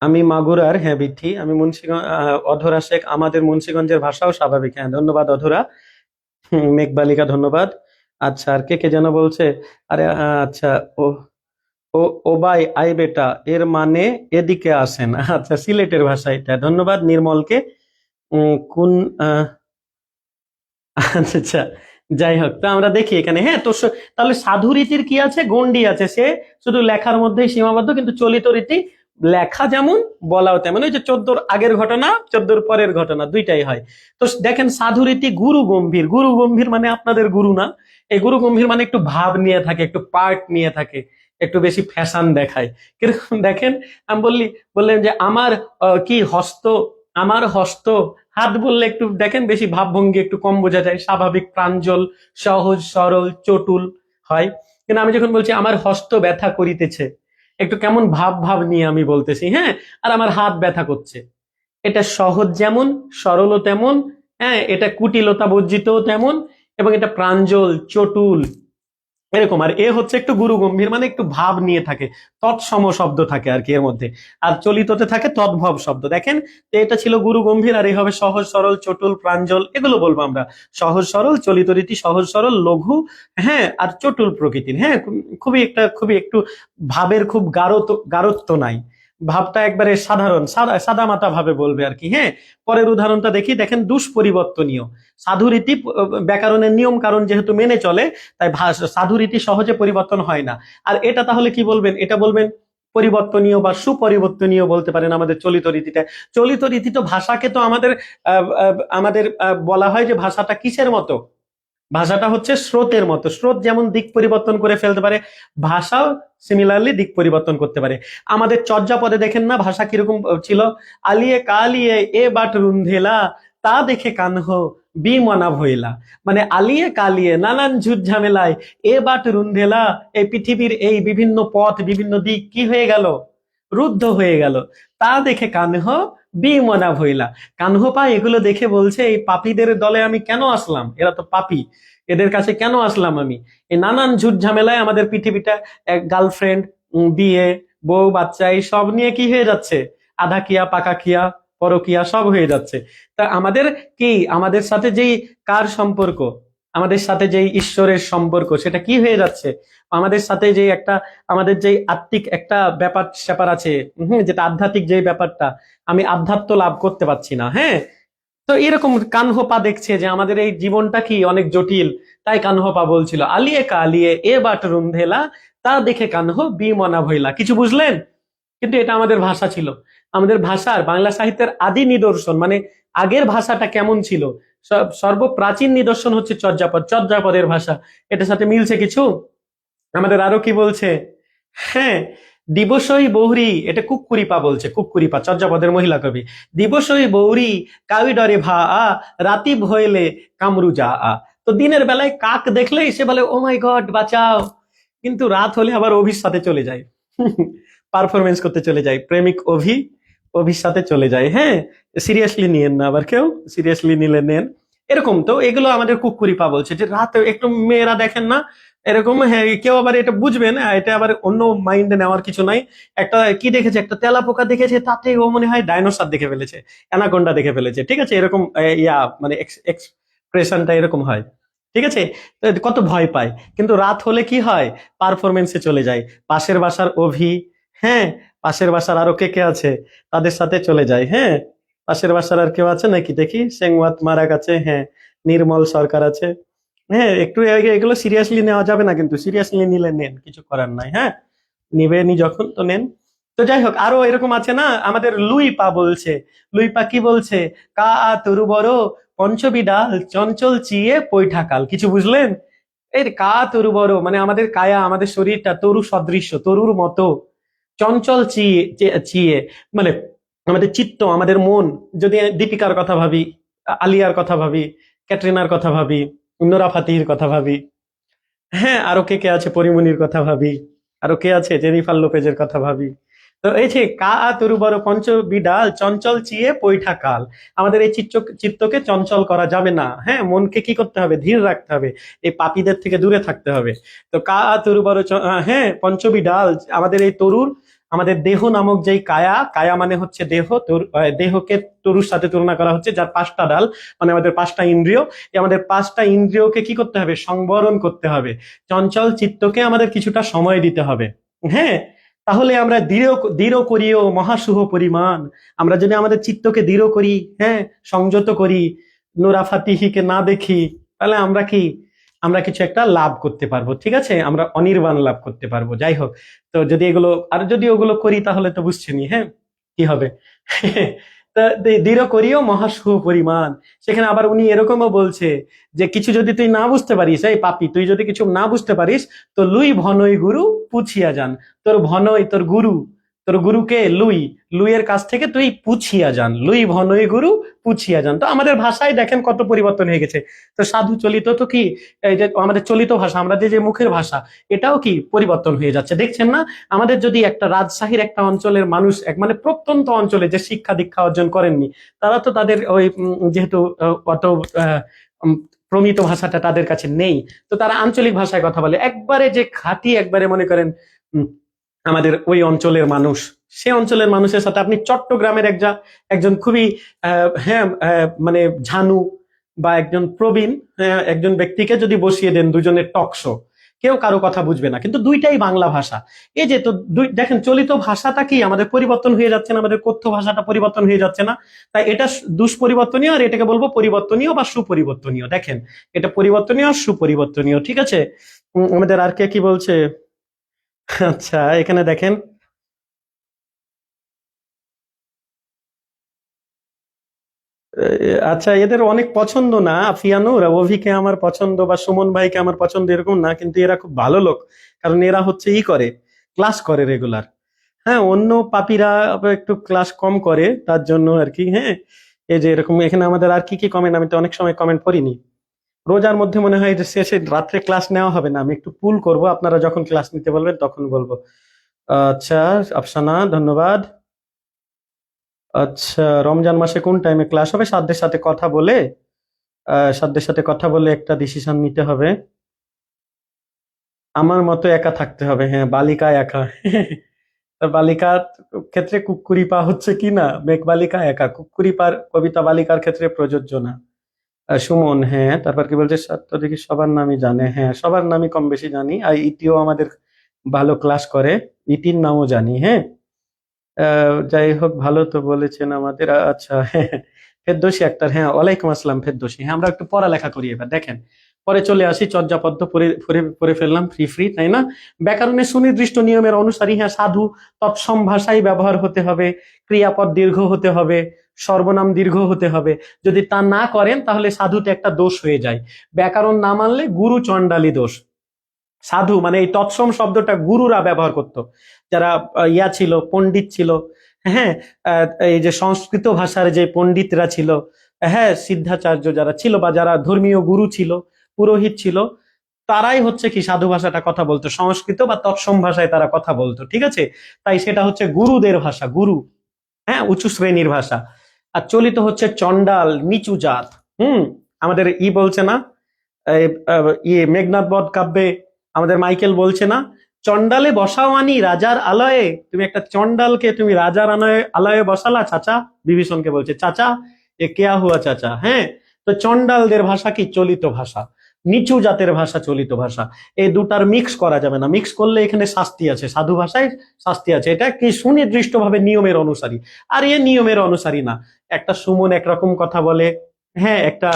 আমি মাগুরার। হ্যাঁ বিথি। আমি মুন্সিগঞ্জ। অধরা শেখ, আমাদের মুন্সিগঞ্জের ভাষাও স্বাভাবিক। হ্যাঁ, ধন্যবাদ অধরা। মেঘবালিকা ধন্যবাদ। আচ্ছা, আর কে কে যেন বলছে? আরে আচ্ছা, ও ও ও ভাই আই বেটা এর মানে এদিকে আসেন। আচ্ছা, সিলেটের ভাষা এটা। ধন্যবাদ নির্মলকে। কোন আচ্ছা, যাই হোক, তো আমরা দেখি এখানে। হ্যাঁ, তো তাহলে সাধু রীতির কি আছে? গণ্ডি আছে, সে শুধু লেখার মধ্যেই সীমাবদ্ধ, কিন্তু চলিত রীতি লেখা যেমন বলাও তেমন। ওই যে 14র আগের ঘটনা, 14র পরের ঘটনা, দুইটাই হয়। তো দেখেন, সাধু রীতি গুরু গম্ভীর। গুরু গম্ভীর মানে আপনাদের গুরু না, এই গুরু গম্ভীর মানে একটু ভাব নিয়ে থাকে, একটু পার্ট নিয়ে থাকে, একটু বেশি ফ্যাশন দেখায়। কিরকম দেখেন, আমি বললেন যে আমার কি হস্ত, আমার হস্ত, হাত বললে একটু দেখেন বেশি ভাবভঙ্গি একটু কম বোঝা যায়, স্বাভাবিক প্রাঞ্জল সহজ সরল চটুল হয়। কিন্তু আমি যখন বলছি আমার হস্ত ব্যথা করিতেছে, একটু কেমন ভাব ভাব নিয়ে আমি বলতেছি। হ্যাঁ, আর আমার হাত ব্যথা করছে, এটা সহজ যেমন, সরলও তেমন। হ্যাঁ, এটা কুটিলতা বর্জিতও তেমন, এবং এটা প্রাঞ্জল চটুল এরকম। আর এ হচ্ছে একটু গুরু গম্ভীর, মানে একটু ভাব নিয়ে থাকে, তৎসম শব্দ থাকে আর কি এর মধ্যে। আর চলিততে থাকে তদ্ভব শব্দ। দেখেন, তো এটা ছিল গুরু গম্ভীর, আর এই হবে সহজ সরল চটুল প্রাঞ্জল, এগুলো বলবো আমরা। সহজ সরল, চলিত রীতি সহজ সরল লঘু। হ্যাঁ, আর চটুল প্রকৃতির। হ্যাঁ, খুবই একটু ভাবের খুব গাঢ়ত্ব নাই, ভাবটা একবারে সাধারণ, সাদা মাটা ভাবে বলবে আর কি। হ্যাঁ, পরের উদাহরণটা দেখি। দেখেন, দুষ্পরিবর্তনীয়। সাধু রীতি ব্যাকরণের নিয়ম কারণ যেহেতু মেনে চলে, তাই সাধু রীতি সহজে পরিবর্তন হয় না। আর এটা তাহলে কি বলবেন? এটা বলবেন পরিবর্তনীয় বা সুপরিবর্তনীয় বলতে পারেন আমাদের চলিত রীতিটা। চলিত রীতি তো ভাষাকে তো আমাদের বলা হয় যে ভাষাটা কিসের মতো, ভাষাটা হচ্ছে স্রোতের মতো। স্রোত যেমন দিক পরিবর্তন করে ফেলতে পারে, ভাষাও সিমিলারলি দিক পরিবর্তন করতে পারে। আমাদের চর্যাপদে দেখেন না ভাষা কিরকম ছিল, আলিয়ে কালিয়ে এ বাট রুন্ধেলা, তা দেখে কানহ বিমনা ভইলা। মানে আলিয়ে কালিয়ে নানান ঝুট ঝামেলায় এ বাট রুন্ধেলা, এই পৃথিবীর এই বিভিন্ন পথ বিভিন্ন দিক কি হয়ে গেল, রুদ্ধ হয়ে গেল। তা দেখে কানহ বিমনা ভইলা। কানহপা এগুলো দেখে বলছে এই পাপীদের দলে আমি কেন আসলাম, এরা তো পাপী, এদের কাছে কেন আসলাম আমি। এই নানান ঝুট ঝামেলায় আমাদের পৃথিবীটা এক গার্লফ্রেন্ড, বিয়ে, বউ বাচ্চা এই সব নিয়ে কি হয়ে যাচ্ছে, আধা কিয়া পাকা কিয়া পরকিয়া সব হয়ে যাচ্ছে। তা আমাদের কি, আমাদের সাথে যেই কার সম্পর্ক, আমাদের সাথে যেই ঈশ্বরের সম্পর্ক সেটা কি হয়ে যাচ্ছে, আমাদের সাথে যে একটা আমাদের যে আত্মিক একটা ব্যাপার স্যাপার আছে, যেটা আধ্যাত্মিক যে ব্যাপারটা, আমি আধ্যাত্ম লাভ করতে পারছি না। হ্যাঁ, তো এরকম কানহোপা দেখছে যে আমাদের এই জীবনটা কি অনেক জটিল, তাই কানহোপা বলছিল আলিয়ে কালিয়ে এ বাট রুন্ধেলা, তা দেখে কানহ বিমনা ভইলা। কিছু বুঝলেন? কিন্তু এটা আমাদের ভাষা ছিল, আমাদের ভাষার বাংলা সাহিত্যের আদি নিদর্শন, মানে আগের ভাষাটা কেমন ছিল, সর্বপ্রাচীন নিদর্শন হচ্ছে চর্যাপদ, চর্যাপদের ভাষা। এটার সাথে মিলছে কিছু। আমাদের আরো কি বলছে, হ্যাঁ, দিবসই বৌরি, এটা কুক্কুরিপা বলছে, কুক্কুরিপা চর্যাপদের মহিলা কবি। দিবসই বৌরি কাউই ডরে ভা আ, রাতি ভয়লে কামরু যা আ। তো দিনের বেলায় কাক দেখলেই সে বলে ও মাই গড বাঁচাও, কিন্তু রাত হলে আবার অভির সাথে চলে যায়, পারফরমেন্স করতে চলে যায়, প্রেমিক অভির সাথে চলে যায়। হ্যাঁ, সিরিয়াসলি নিয়েন না আবার কেউ, সিরিয়াসলি নিলে নেন। এরকম তো এগুলো আমাদের কুক্কুরিপা বলছে যে রাতে একটু মেয়েরা দেখেন না এরকম। হ্যাঁ, কেউ আবার এটা বুঝবেন, এটা আবার অন্য মাইন্ডে নেওয়ার কিছু নাই। একটা কি দেখেছে, একটা তেলা পোকা দেখেছে, তাতে ও মনে হয় ডাইনোসর দেখে ফেলেছে, অ্যানাকোন্ডা দেখে ফেলেছে। ঠিক আছে, এরকম মানে এক্সপ্রেশনটা এরকম হয়। ঠিক আছে, তো কত ভয় পায়, কিন্তু রাত হলে কি হয়, পারফরমেন্সে চলে যায়, পাশের বাসার অভি, হ্যাঁ, পাশের বাসার আরো কে কে আছে তাদের সাথে চলে যায়। হ্যাঁ, পাশের বাসার আর কেউ আছে নাকি দেখি, সেংওয়াত মারাক আছে, হ্যাঁ, নির্মল সরকার আছে। হ্যাঁ, একটু এগুলো সিরিয়াসলি নেওয়া যাবে না, কিন্তু সিরিয়াসলি নিলে নেন, কিছু করার নাই। হ্যাঁ, নিবেনি যখন তো নেন। তো যাই হোক, আরো এরকম আছে না, আমাদের লুই পা বলছে, লুই পা কি বলছে, কা আ তরু বড় পঞ্চবিডাল চঞ্চল চিয়ে পৈঠাকাল। কিছু বুঝলেন? এই কা তরু বড় মানে আমাদের কায়া, আমাদের শরীরটা তরু সদৃশ্য, তরুর মতো, চঞ্চল চিয়ে চিয়ে মানে আমাদের চিত্ত, আমাদের মন। যদি দীপিকার কথা ভাবি, আলিয়ার কথা ভাবি, ক্যাটরিনার কথা ভাবি, নোরা ফাতিহির কথা ভাবি, হ্যাঁ, আরো কে কে আছে, পরিমণির কথা ভাবি, আরো কে আছে, জেনিফার লোপেজের কথা ভাবি। তো এই যে কা আ তরু বড় পঞ্চ বিডাল চঞ্চল চিয়ে পৈঠা কাল, আমাদের এই চিত্তকে চঞ্চল করা যাবে না। হ্যাঁ, মনকে কি করতে হবে, ধীর রাখতে হবে, এই পাপীদের থেকে দূরে থাকতে হবে। তো কা আ তরু বড় হ্যাঁ পঞ্চবিডাল, আমাদের এই তরুর, আমাদের দেহ নামক যেই কায়া, কায়া মানে হচ্ছে দেহ, দেহকে তরুর সাথে তুলনা করা হচ্ছে, যার পাঁচটা ডাল, মানে আমাদের পাঁচটা ইন্দ্রিয়। আমাদের পাঁচটা ইন্দ্রিয়কে কি করতে হবে, সংবরণ করতে হবে, চঞ্চল চিত্তকে আমাদের কিছুটা সময় দিতে হবে। হ্যাঁ, তাহলে আমরা দৃঢ় দৃঢ় করিও মহাশুভ পরিমাণ, আমরা যদি আমাদের চিত্তকে দৃঢ় করি, হ্যাঁ, সংযত করি, নোরা ফাতিহিকে না দেখি, তাহলে আমরা কি, আমরা কিছু একটা লাভ করতে পারবো। ঠিক আছে, আমরা অনির্বাণ লাভ করতে পারবো। যাই হোক, তো যদি এগুলো আর যদি ওগুলো করি তাহলে তো বুঝছেনই, হ্যাঁ, কি হবে। তা দৃঢ় করিও মহাশুভ পরিমাণ। সেখানে আবার উনি এরকমও বলছে যে কিছু যদি তুই না বুঝতে পারিস, এই পাপি, তুই যদি কিছু না বুঝতে পারিস, তো লুই ভনই গুরু পুছিয়া যান। তোর ভনই, তোর গুরু, তোর গুরুকে লুই, লুইয়ের কাছ থেকে তুই পুছিয়া যান, লুই ভনই গুরু পুছিয়া যান। তো আমাদের ভাষায় দেখেন কত পরিবর্তন হয়ে গেছে। তো সাধু চলিত তো কি, এই যে আমাদের চলিত ভাষা, আমরা যে যে মুখের ভাষা, এটাও কি পরিবর্তন হয়ে যাচ্ছে, দেখছেন না? আমাদের যদি একটা রাজশাহীর একটা অঞ্চলের মানুষ, এক মানে প্রত্যন্ত অঞ্চলে যে শিক্ষা দীক্ষা অর্জন করেননি, তারা তো তাদের ওই যেহেতু অত আহ, উম, প্রমিত ভাষাটা তাদের কাছে নেই, তো তারা আঞ্চলিক ভাষায় কথা বলে, একবারে যে খাঁটি, একবারে মনে করেন উম, আমাদের ওই অঞ্চলের মানুষ, সে অঞ্চলের মানুষের সাথে আপনি চট্টগ্রামের একজন খুবই হ্যাঁ মানে ঝানু বা একজন প্রবীণ একজন ব্যক্তিকে যদি বসিয়ে দেন দুজনের টকশো, কেউ কারো কথা বুঝবে না, কিন্তু দুইটাই বাংলা ভাষা। এই যে তো দেখেন চলিত ভাষাটা কি আমাদের পরিবর্তন হয়ে যাচ্ছে না, আমাদের কথ্য ভাষাটা পরিবর্তন হয়ে যাচ্ছে না। তাই এটা দুষ্পরিবর্তনীয়, আর এটাকে বলবো পরিবর্তনীয় বা সুপরিবর্তনীয়। দেখেন, এটা পরিবর্তনীয় আর সুপরিবর্তনীয়। ঠিক আছে, আমাদের আর কে কি বলছে, আচ্ছা এখানে দেখেন, আচ্ছা, এদের অনেক পছন্দ না আফিয়ানুর, অভিকে আমার পছন্দ বা সুমন ভাইকে আমার পছন্দ এরকম না, কিন্তু এরা খুব ভালো লোক। কারণ এরা হচ্ছে ই করে, ক্লাস করে রেগুলার। হ্যাঁ, অন্য পাপীরা আবার একটু ক্লাস কম করে, তার জন্য আর কি। হ্যাঁ, এই যে এরকম এখানে আমাদের আর কি কি কমেন্ট, আমি তো অনেক সময় কমেন্ট পড়িনি। রোজার মধ্যে মনে হয় যে শেষে রাত্রে ক্লাস নেওয়া হবে না, আমি একটু পুল করব, আপনারা যখন ক্লাস নিতে বলবেন তখন বলবো। আচ্ছা, আফসানা ধন্যবাদ। আচ্ছা, রমজান মাসে কোন টাইমে ক্লাস হবে? সাধ্যের সাথে কথা বলে, সাধ্যের সাথে কথা বলে একটা ডিসিশন নিতে হবে। আমার মতো একা থাকতে হবে, হ্যাঁ, বালিকা একা। তা বালিকার ক্ষেত্রে কুক্কুরি পা হচ্ছে কি না, মেঘ বালিকা একা, কুক্কুরি পার কবিতা বালিকার ক্ষেত্রে প্রযোজ্য না। সুমন, হ্যাঁ, তারপর কি বলছে, ছাত্র দেখি সবার নামই জানে, হ্যাঁ সবার নামই কম বেশি জানি, আর ইতিও আমাদের ভালো ক্লাস করে, ইতির নামও জানি। হ্যাঁ, যাই হোক, ভালো তো বলেছেন আমাদের। আচ্ছা, হ্যাঁ, ফেরদৌসী আক্তার, হ্যাঁ ওয়ালাইকুম আসসালাম ফেরদৌসী। হ্যাঁ, আমরা একটু পড়ালেখা করি এবার, দেখেন। পরে চলে আসি, চর্যাপদ্য পড়ে পড়ে পড়ে ফেললাম, ফ্রি ফ্রি, তাই না? ব্যাকরণের সুনির্দিষ্ট নিয়মের অনুসারী, হ্যাঁ সাধু তৎসম ভাষাই ব্যবহার হতে হবে, ক্রিয়াপদ দীর্ঘ হতে হবে, সর্বনাম দীর্ঘ হতে হবে। যদি তা না করেন তাহলে সাধুতে একটা দোষ হয়ে যায়। ব্যাকরণ না মানলে গুরু চণ্ডালী দোষ। সাধু মানে এই তৎসম শব্দটা গুরুরা ব্যবহার করত, যারা ইয়া ছিল, পণ্ডিত ছিল। হ্যাঁ, এই যে সংস্কৃত ভাষার যে পণ্ডিতরা ছিল, হ্যাঁ সিদ্ধাচার্য যারা ছিল বা যারা ধর্মীয় গুরু ছিল, পুরোহিত ছিল, তারাই হচ্ছে কি সাধু ভাষাটা কথা বলতো, সংস্কৃত বা তৎসম ভাষায় তারা কথা বলতো, ঠিক আছে? তাই সেটা হচ্ছে গুরুদের ভাষা, গুরু, হ্যাঁ উঁচু শ্রেণীর ভাষা। আর চলিত হচ্ছে চণ্ডাল, নিচু জাত। আমাদের বলছে না, মেঘনাদ বধ কাব্যে আমাদের মাইকেল বলছে না, চণ্ডালে বসাও আনি রাজার আলয়ে, তুমি একটা চণ্ডালকে তুমি রাজার আলয়ে আলয়ে বসালা চাচা। বিভীষণকে বলছে চাচা, এ কেয়া হুয়া চাচা। হ্যাঁ, তো চণ্ডালদের ভাষা কি চলিত ভাষা, নিচু জাতের ভাষা চলিত ভাষা। এই দুটার মিক্স করা যাবে না, মিক্স করলে এখানে শাস্তি আছে, সাধু ভাষায় শাস্তি আছে। এটা কি সুনির্দিষ্ট ভাবে নিয়মের অনুসারী, আর এ নিয়মের অনুসারী না। একটা সুমন একরকম কথা বলে, হ্যাঁ একটা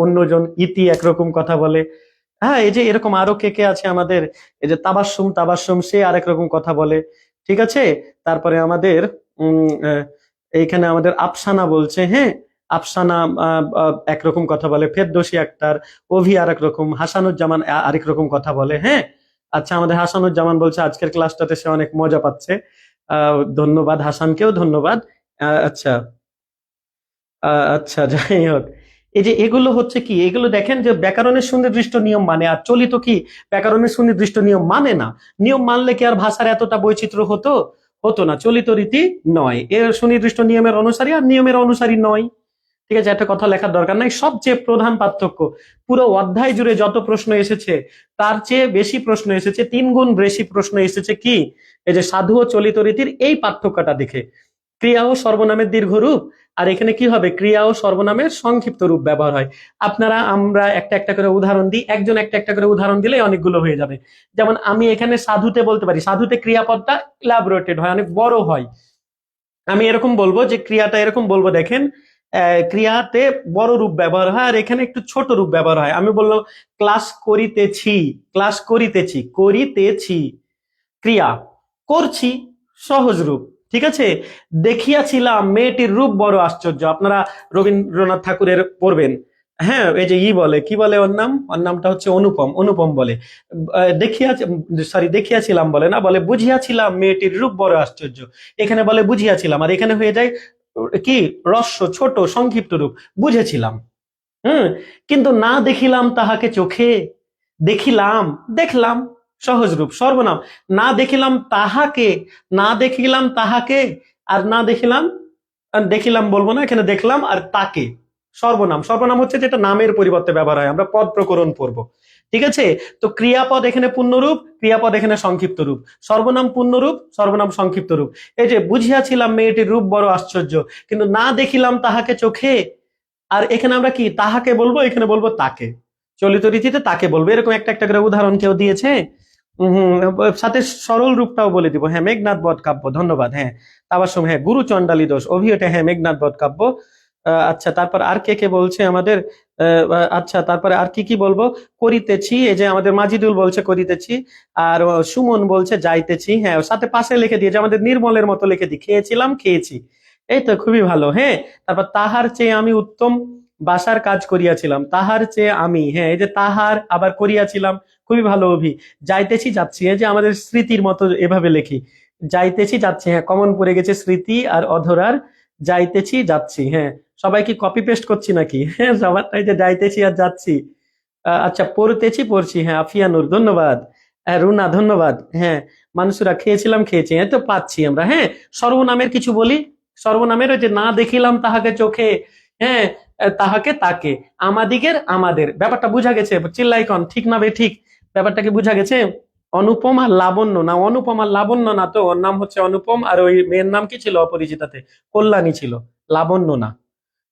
অন্যজন ইতি একরকম কথা বলে। হ্যাঁ, এই যে এরকম আরো কে কে আছে আমাদের, এই যে তাবাসসুম, তাবাসসুম সে আরেক রকম কথা বলে, ঠিক আছে? তারপরে আমাদের এইখানে আমাদের আফসানা বলছে, হ্যাঁ আফসানা একরকম কথা বলে, ফেরদৌসী আক্তার, অভি আরেক রকম, হাসানুজ্জামান আরেক রকম কথা বলে। হ্যাঁ, আচ্ছা, আমাদের হাসানুজ্জামান বলছে আজকের ক্লাসটাতে সে অনেক মজা পাচ্ছে। ধন্যবাদ, হাসানকেও ধন্যবাদ। আচ্ছা, আচ্ছা, যাই হোক, এই যে এগুলো হচ্ছে কি, এগুলো দেখেন যে ব্যাকরণের সুনির্দিষ্ট নিয়ম মানে, আর চলিত কি ব্যাকরণের সুনির্দিষ্ট নিয়ম মানে না। নিয়ম মানলে কি আর ভাষার এতটা বৈচিত্র্য হতো? হতো না। চলিত রীতি নয়, এর সুনির্দিষ্ট নিয়মের অনুসারী আর নিয়মের অনুসারী নয়। ঠিক আছে, একটা কথা লেখার দরকার নাই। সবচেয়ে প্রধান পার্থক্য, পুরো অধ্যায় জুড়ে যত প্রশ্ন এসেছে তার চেয়ে বেশি প্রশ্ন এসেছে, 3 গুণ বেশি প্রশ্ন এসেছে কি, এই যে সাধু ও চলিত রীতির এই পার্থক্যটা দেখে। ক্রিয়া ও সর্বনামের দীর্ঘ রূপ, আর এখানে কি হবে, ক্রিয়া ও সর্বনামের সংক্ষিপ্ত রূপ ব্যবহার হয়। আপনারা আমরা একটা একটা করে উদাহরণ দিই, একজন একটা একটা করে উদাহরণ দিলে অনেকগুলো হয়ে যাবে। যেমন আমি এখানে সাধুতে বলতে পারি, সাধুতে ক্রিয়াপদটা ইলাবোরেটেড হয়, অনেক বড় হয়। আমি এরকম বলবো যে ক্রিয়াটা এরকম বলবো, দেখেন ক্রিয়াতে বড় রূপ ব্যবহার হয় আর এখানে একটু ছোট রূপ ব্যবহার হয়। আমি বললো ক্লাস করিতেছি, ক্লাস করিতেছি, করিতেছি। ক্রিয়া করছি, সহজ রূপ, ঠিক আছে? দেখিয়াছিলাম মেয়েটির রূপ বড় আশ্চর্য, আপনারা রবীন্দ্রনাথ ঠাকুরের পড়বেন। হ্যাঁ, এই যে বলে, কি বলে ওর নাম, ওর নামটা হচ্ছে অনুপম, অনুপম বলে দেখিয়া, সরি দেখিয়াছিলাম বলে না, বলে বুঝিয়াছিলাম মেয়েটির রূপ বড় আশ্চর্য। এখানে বলে বুঝিয়াছিলাম, আর এখানে হয়ে যায় কি রস্য, ছোট সংক্ষিপ্ত রূপ, বুঝেছিলাম। হুম, কিন্তু না দেখিলাম তাহাকে চোখে, দেখিলাম, দেখলাম, সহজ রূপ সর্বনাম। না দেখিলাম তাহাকে, না দেখিলাম তাহাকে, আর না দেখিলাম, আর দেখিলাম বলবো না, এখানে দেখলাম আর তাকে, সর্বনাম। সর্বনাম হচ্ছে যেটা নামের পরিবর্তে ব্যবহার হয়, আমরা পদ প্রকরণ পড়বো, ঠিক আছে? তো ক্রিয়াপদ এখানে পূর্ণরূপ, ক্রিয়াপদ এখানে সংক্ষিপ্ত রূপ, সর্বনাম পূর্ণরূপ, সর্বনাম সংক্ষিপ্ত রূপ। এই যে বুঝিয়াছিলাম মেয়েটির রূপ বড় আশ্চর্য, কিন্তু না দেখিলাম তাহাকে চোখে, আর এখানে আমরা কি তাহাকে বলবো, এখানে বলবো তাকে। চলিত রীতিতে তাকে বলবো। এরকম একটা একটা করে উদাহরণ কেউ দিয়েছে? সাথে সরল রূপটাও বলে দিব। হ্যাঁ, মেঘনাদ বধ কাব্য, ধন্যবাদ। হ্যাঁ, তাবাসসুম, হ্যাঁ গুরু চণ্ডালী দোষ, অভিয়টা, হ্যাঁ মেঘনাদ বধ কাব্য। আচ্ছা, তারপর আর কে কে বলছে আমাদের? আচ্ছা, তারপরে আর কি কি বলবো? করিতেছি, এই যে আমাদের মাজিদুল বলছে করিতেছি, আর সুমন বলছে যাইতেছি। হ্যাঁ, সাথে পাশে লিখে দিয়েছে আমাদের নির্মলের মতো লিখে দিই, খেয়েছিলাম, খেয়েছি। এই তো খুবই ভালো। হ্যাঁ, তারপর তাহার চেয়ে আমি উত্তম বাসার কাজ করিয়াছিলাম, তাহার চেয়ে আমি, হ্যাঁ এই যে তাহার আবার করিয়াছিলাম, খুবই ভালো অভি। যাইতেছি যাচ্ছি, এই যে আমাদের স্মৃতির মতো এভাবে লেখি, যাইতেছি যাচ্ছি, হ্যাঁ কমন পড়ে গেছে স্মৃতি আর অধরার, যাইতেছি যাচ্ছি। হ্যাঁ, সবাই কি কপি পেস্ট করছি নাকি? হ্যাঁ সবারটাই যে যাইতেছি আর যাচ্ছি। আচ্ছা, পড়তেছি পড়ছি, হ্যাঁ আফিয়ানুর ধন্যবাদ। রুনা ধন্যবাদ। হ্যাঁ, মানসুরা খেয়েছিলাম খেয়েছি, এই তো পাচ্ছি আমরা। হ্যাঁ, সর্বনামের কিছু বলি। সর্বনামের ওই যে না দেখিলাম তাহাকে চোখে, হ্যাঁ তাহাকে তাকে, আমাদিগের আমাদের, ব্যাপারটা বুঝা গেছে? চিল্লাইকন ঠিক না বে ঠিক, ব্যাপারটা কি বুঝা গেছে? অনুপম আর লাবণ্য, না অনুপম আর লাবণ্য না তো, ওর নাম হচ্ছে অনুপম আর ওই মেয়ের নাম কি ছিল অপরিচিতাতে? কল্যাণী ছিল, লাবণ্য না।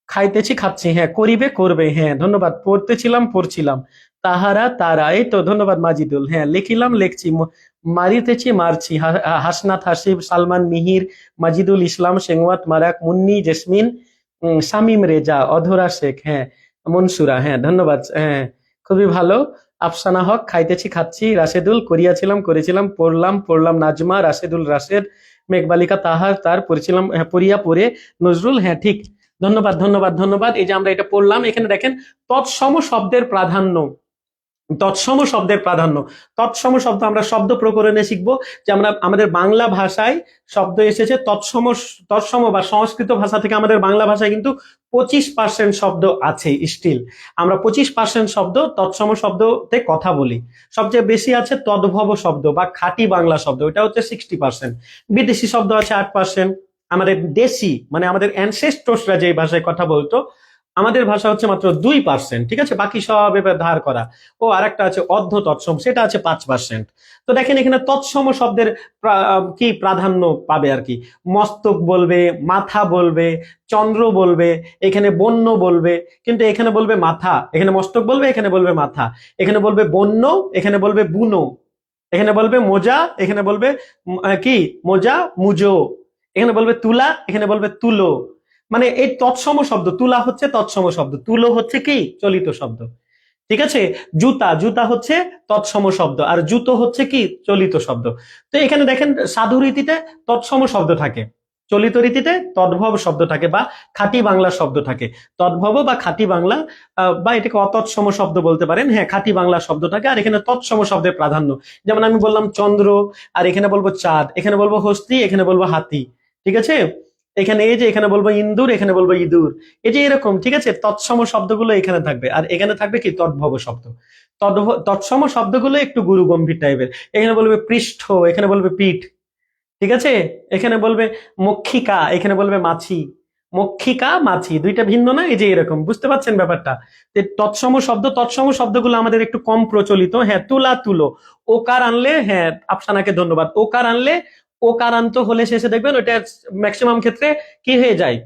খাইতেছি খাচ্ছি, হ্যাঁ করিবে করবে, হ্যাঁ ধন্যবাদ। পড়তেছিলাম পড়ছিলাম, তাহারা তারা, এই তো ধন্যবাদ মাজিদুল। হ্যাঁ লিখিলাম লিখছি, মারিতেছি মারছি, হাসনাত হাসিব, সালমান মিহির, মাজিদুল ইসলাম, শেঙ্গুয়াত মারাক, মুন্নি জেসমিন, শামিম রেজা, অধরা শেখ, হ্যাঁ মনসুরা, হ্যাঁ ধন্যবাদ। হ্যাঁ খুবই ভালো। আফসানা হক, খাইতেছি খাচ্ছি, রাশেদুল, করিয়াছিলাম করেছিলাম, পড়লাম পড়লাম, নাজমা, রাশেদুল রাশেদ, মেঘবালিকা তাহার তার, পড়ছিলাম, হ্যাঁ পড়িয়া পড়ে, নজরুল, হ্যাঁ ঠিক। ধন্যবাদ ধন্যবাদ ধন্যবাদ। এই যে আমরা এটা পড়লাম, এখানে দেখেন তৎসম শব্দের প্রাধান্য, তৎসম শব্দের প্রাধান্য। তৎসম শব্দ আমরা শব্দ প্রকরণে শিখবো, যে আমরা আমাদের বাংলা ভাষায় শব্দ এসেছে তৎসম। তৎসম বা সংস্কৃত ভাষা থেকে আমাদের বাংলা ভাষায় কিন্তু 25% শব্দ আছে স্টিল। আমরা 25% শব্দ তৎসম শব্দতে কথা বলি। সবচেয়ে বেশি আছে তদ্ভব শব্দ বা খাঁটি বাংলা শব্দ, ওটা হচ্ছে 60%। বিদেশি শব্দ আছে 8%। আমাদের দেশি মানে আমাদের অ্যানসেস্টরসরা যে ভাষায় কথা বলতো, আমাদের ভাষা হচ্ছে মাত্র 2%। ঠিক আছে, বাকি সব এবার ধার করা। ও আরেকটা আছে অর্ধ তৎসম, সেটা আছে 5%। তো দেখেন এখানে তৎসম শব্দের কি প্রাধান্য পাবে আর কি। মস্তক বলবে, মাথা বলবে, চন্দ্র বলবে, এখানে বন্য বলবে, কিন্তু এখানে বলবে মাথা, এখানে মস্তক বলবে, এখানে বলবে মাথা, এখানে বলবে বন্য, এখানে বলবে বুনো, এখানে বলবে মোজা, এখানে বলবে কি মোজা মুজো, এখানে বলবে তুলা, এখানে বলবে তুলো। মানে এই তৎসম শব্দ, তুলা হচ্ছে তৎসম শব্দ, তুলো হচ্ছে কি চলিত শব্দ। ঠিক আছে, জুতা, জুতা হচ্ছে তৎসম শব্দ, আর জুতো হচ্ছে কি চলিত শব্দ। তো এখানে দেখেন সাধু রীতিতে তৎসম শব্দ থাকে, চলিত রীতিতে তদ্ভব শব্দ থাকে বা খাঁটি বাংলা শব্দ থাকে। তদ্ভব বা খাঁটি বাংলা, বা এটাকে অতৎসম শব্দ বলতে পারেন। হ্যাঁ, খাঁটি বাংলা শব্দ থাকে, আর এখানে তৎসম শব্দের প্রাধান্য। যেমন আমি বললাম চন্দ্র, আর এখানে বলবো চাঁদ, এখানে বলবো হস্তি, এখানে বলবো হাতি। ঠিক আছে, এখানে এই যে এখানে বলবো ইন্দুর, এখানে বলবো ইঁদুর। এই যে এরকম, ঠিক আছে, তৎসম শব্দগুলো এখানে থাকবে, আর এখানে থাকবে কি তদ্ভব শব্দ। তৎসম শব্দগুলো একটু গুরু গম্ভীর টাইপের। এখানে বলবে পৃষ্ঠ, এখানে বলবে পিঠ। ঠিক আছে, এখানে বলবে মক্ষিকা, এখানে বলবে মাছি। মক্ষিকা মাছি দুইটা ভিন্ন না? এই যে এরকম, বুঝতে পারছেন ব্যাপারটা? যে তৎসম শব্দ, তৎসম শব্দগুলো আমাদের একটু কম প্রচলিত। হ্যাঁ, তুলা তুলো, ওকার আনলে, হ্যাঁ আফসানাকে ধন্যবাদ, ওকার আনলে, ওকারান্ত হলে শেষে দেখবেন ওটা ম্যাক্সিমাম ক্ষেত্রে কি হয়ে যায়,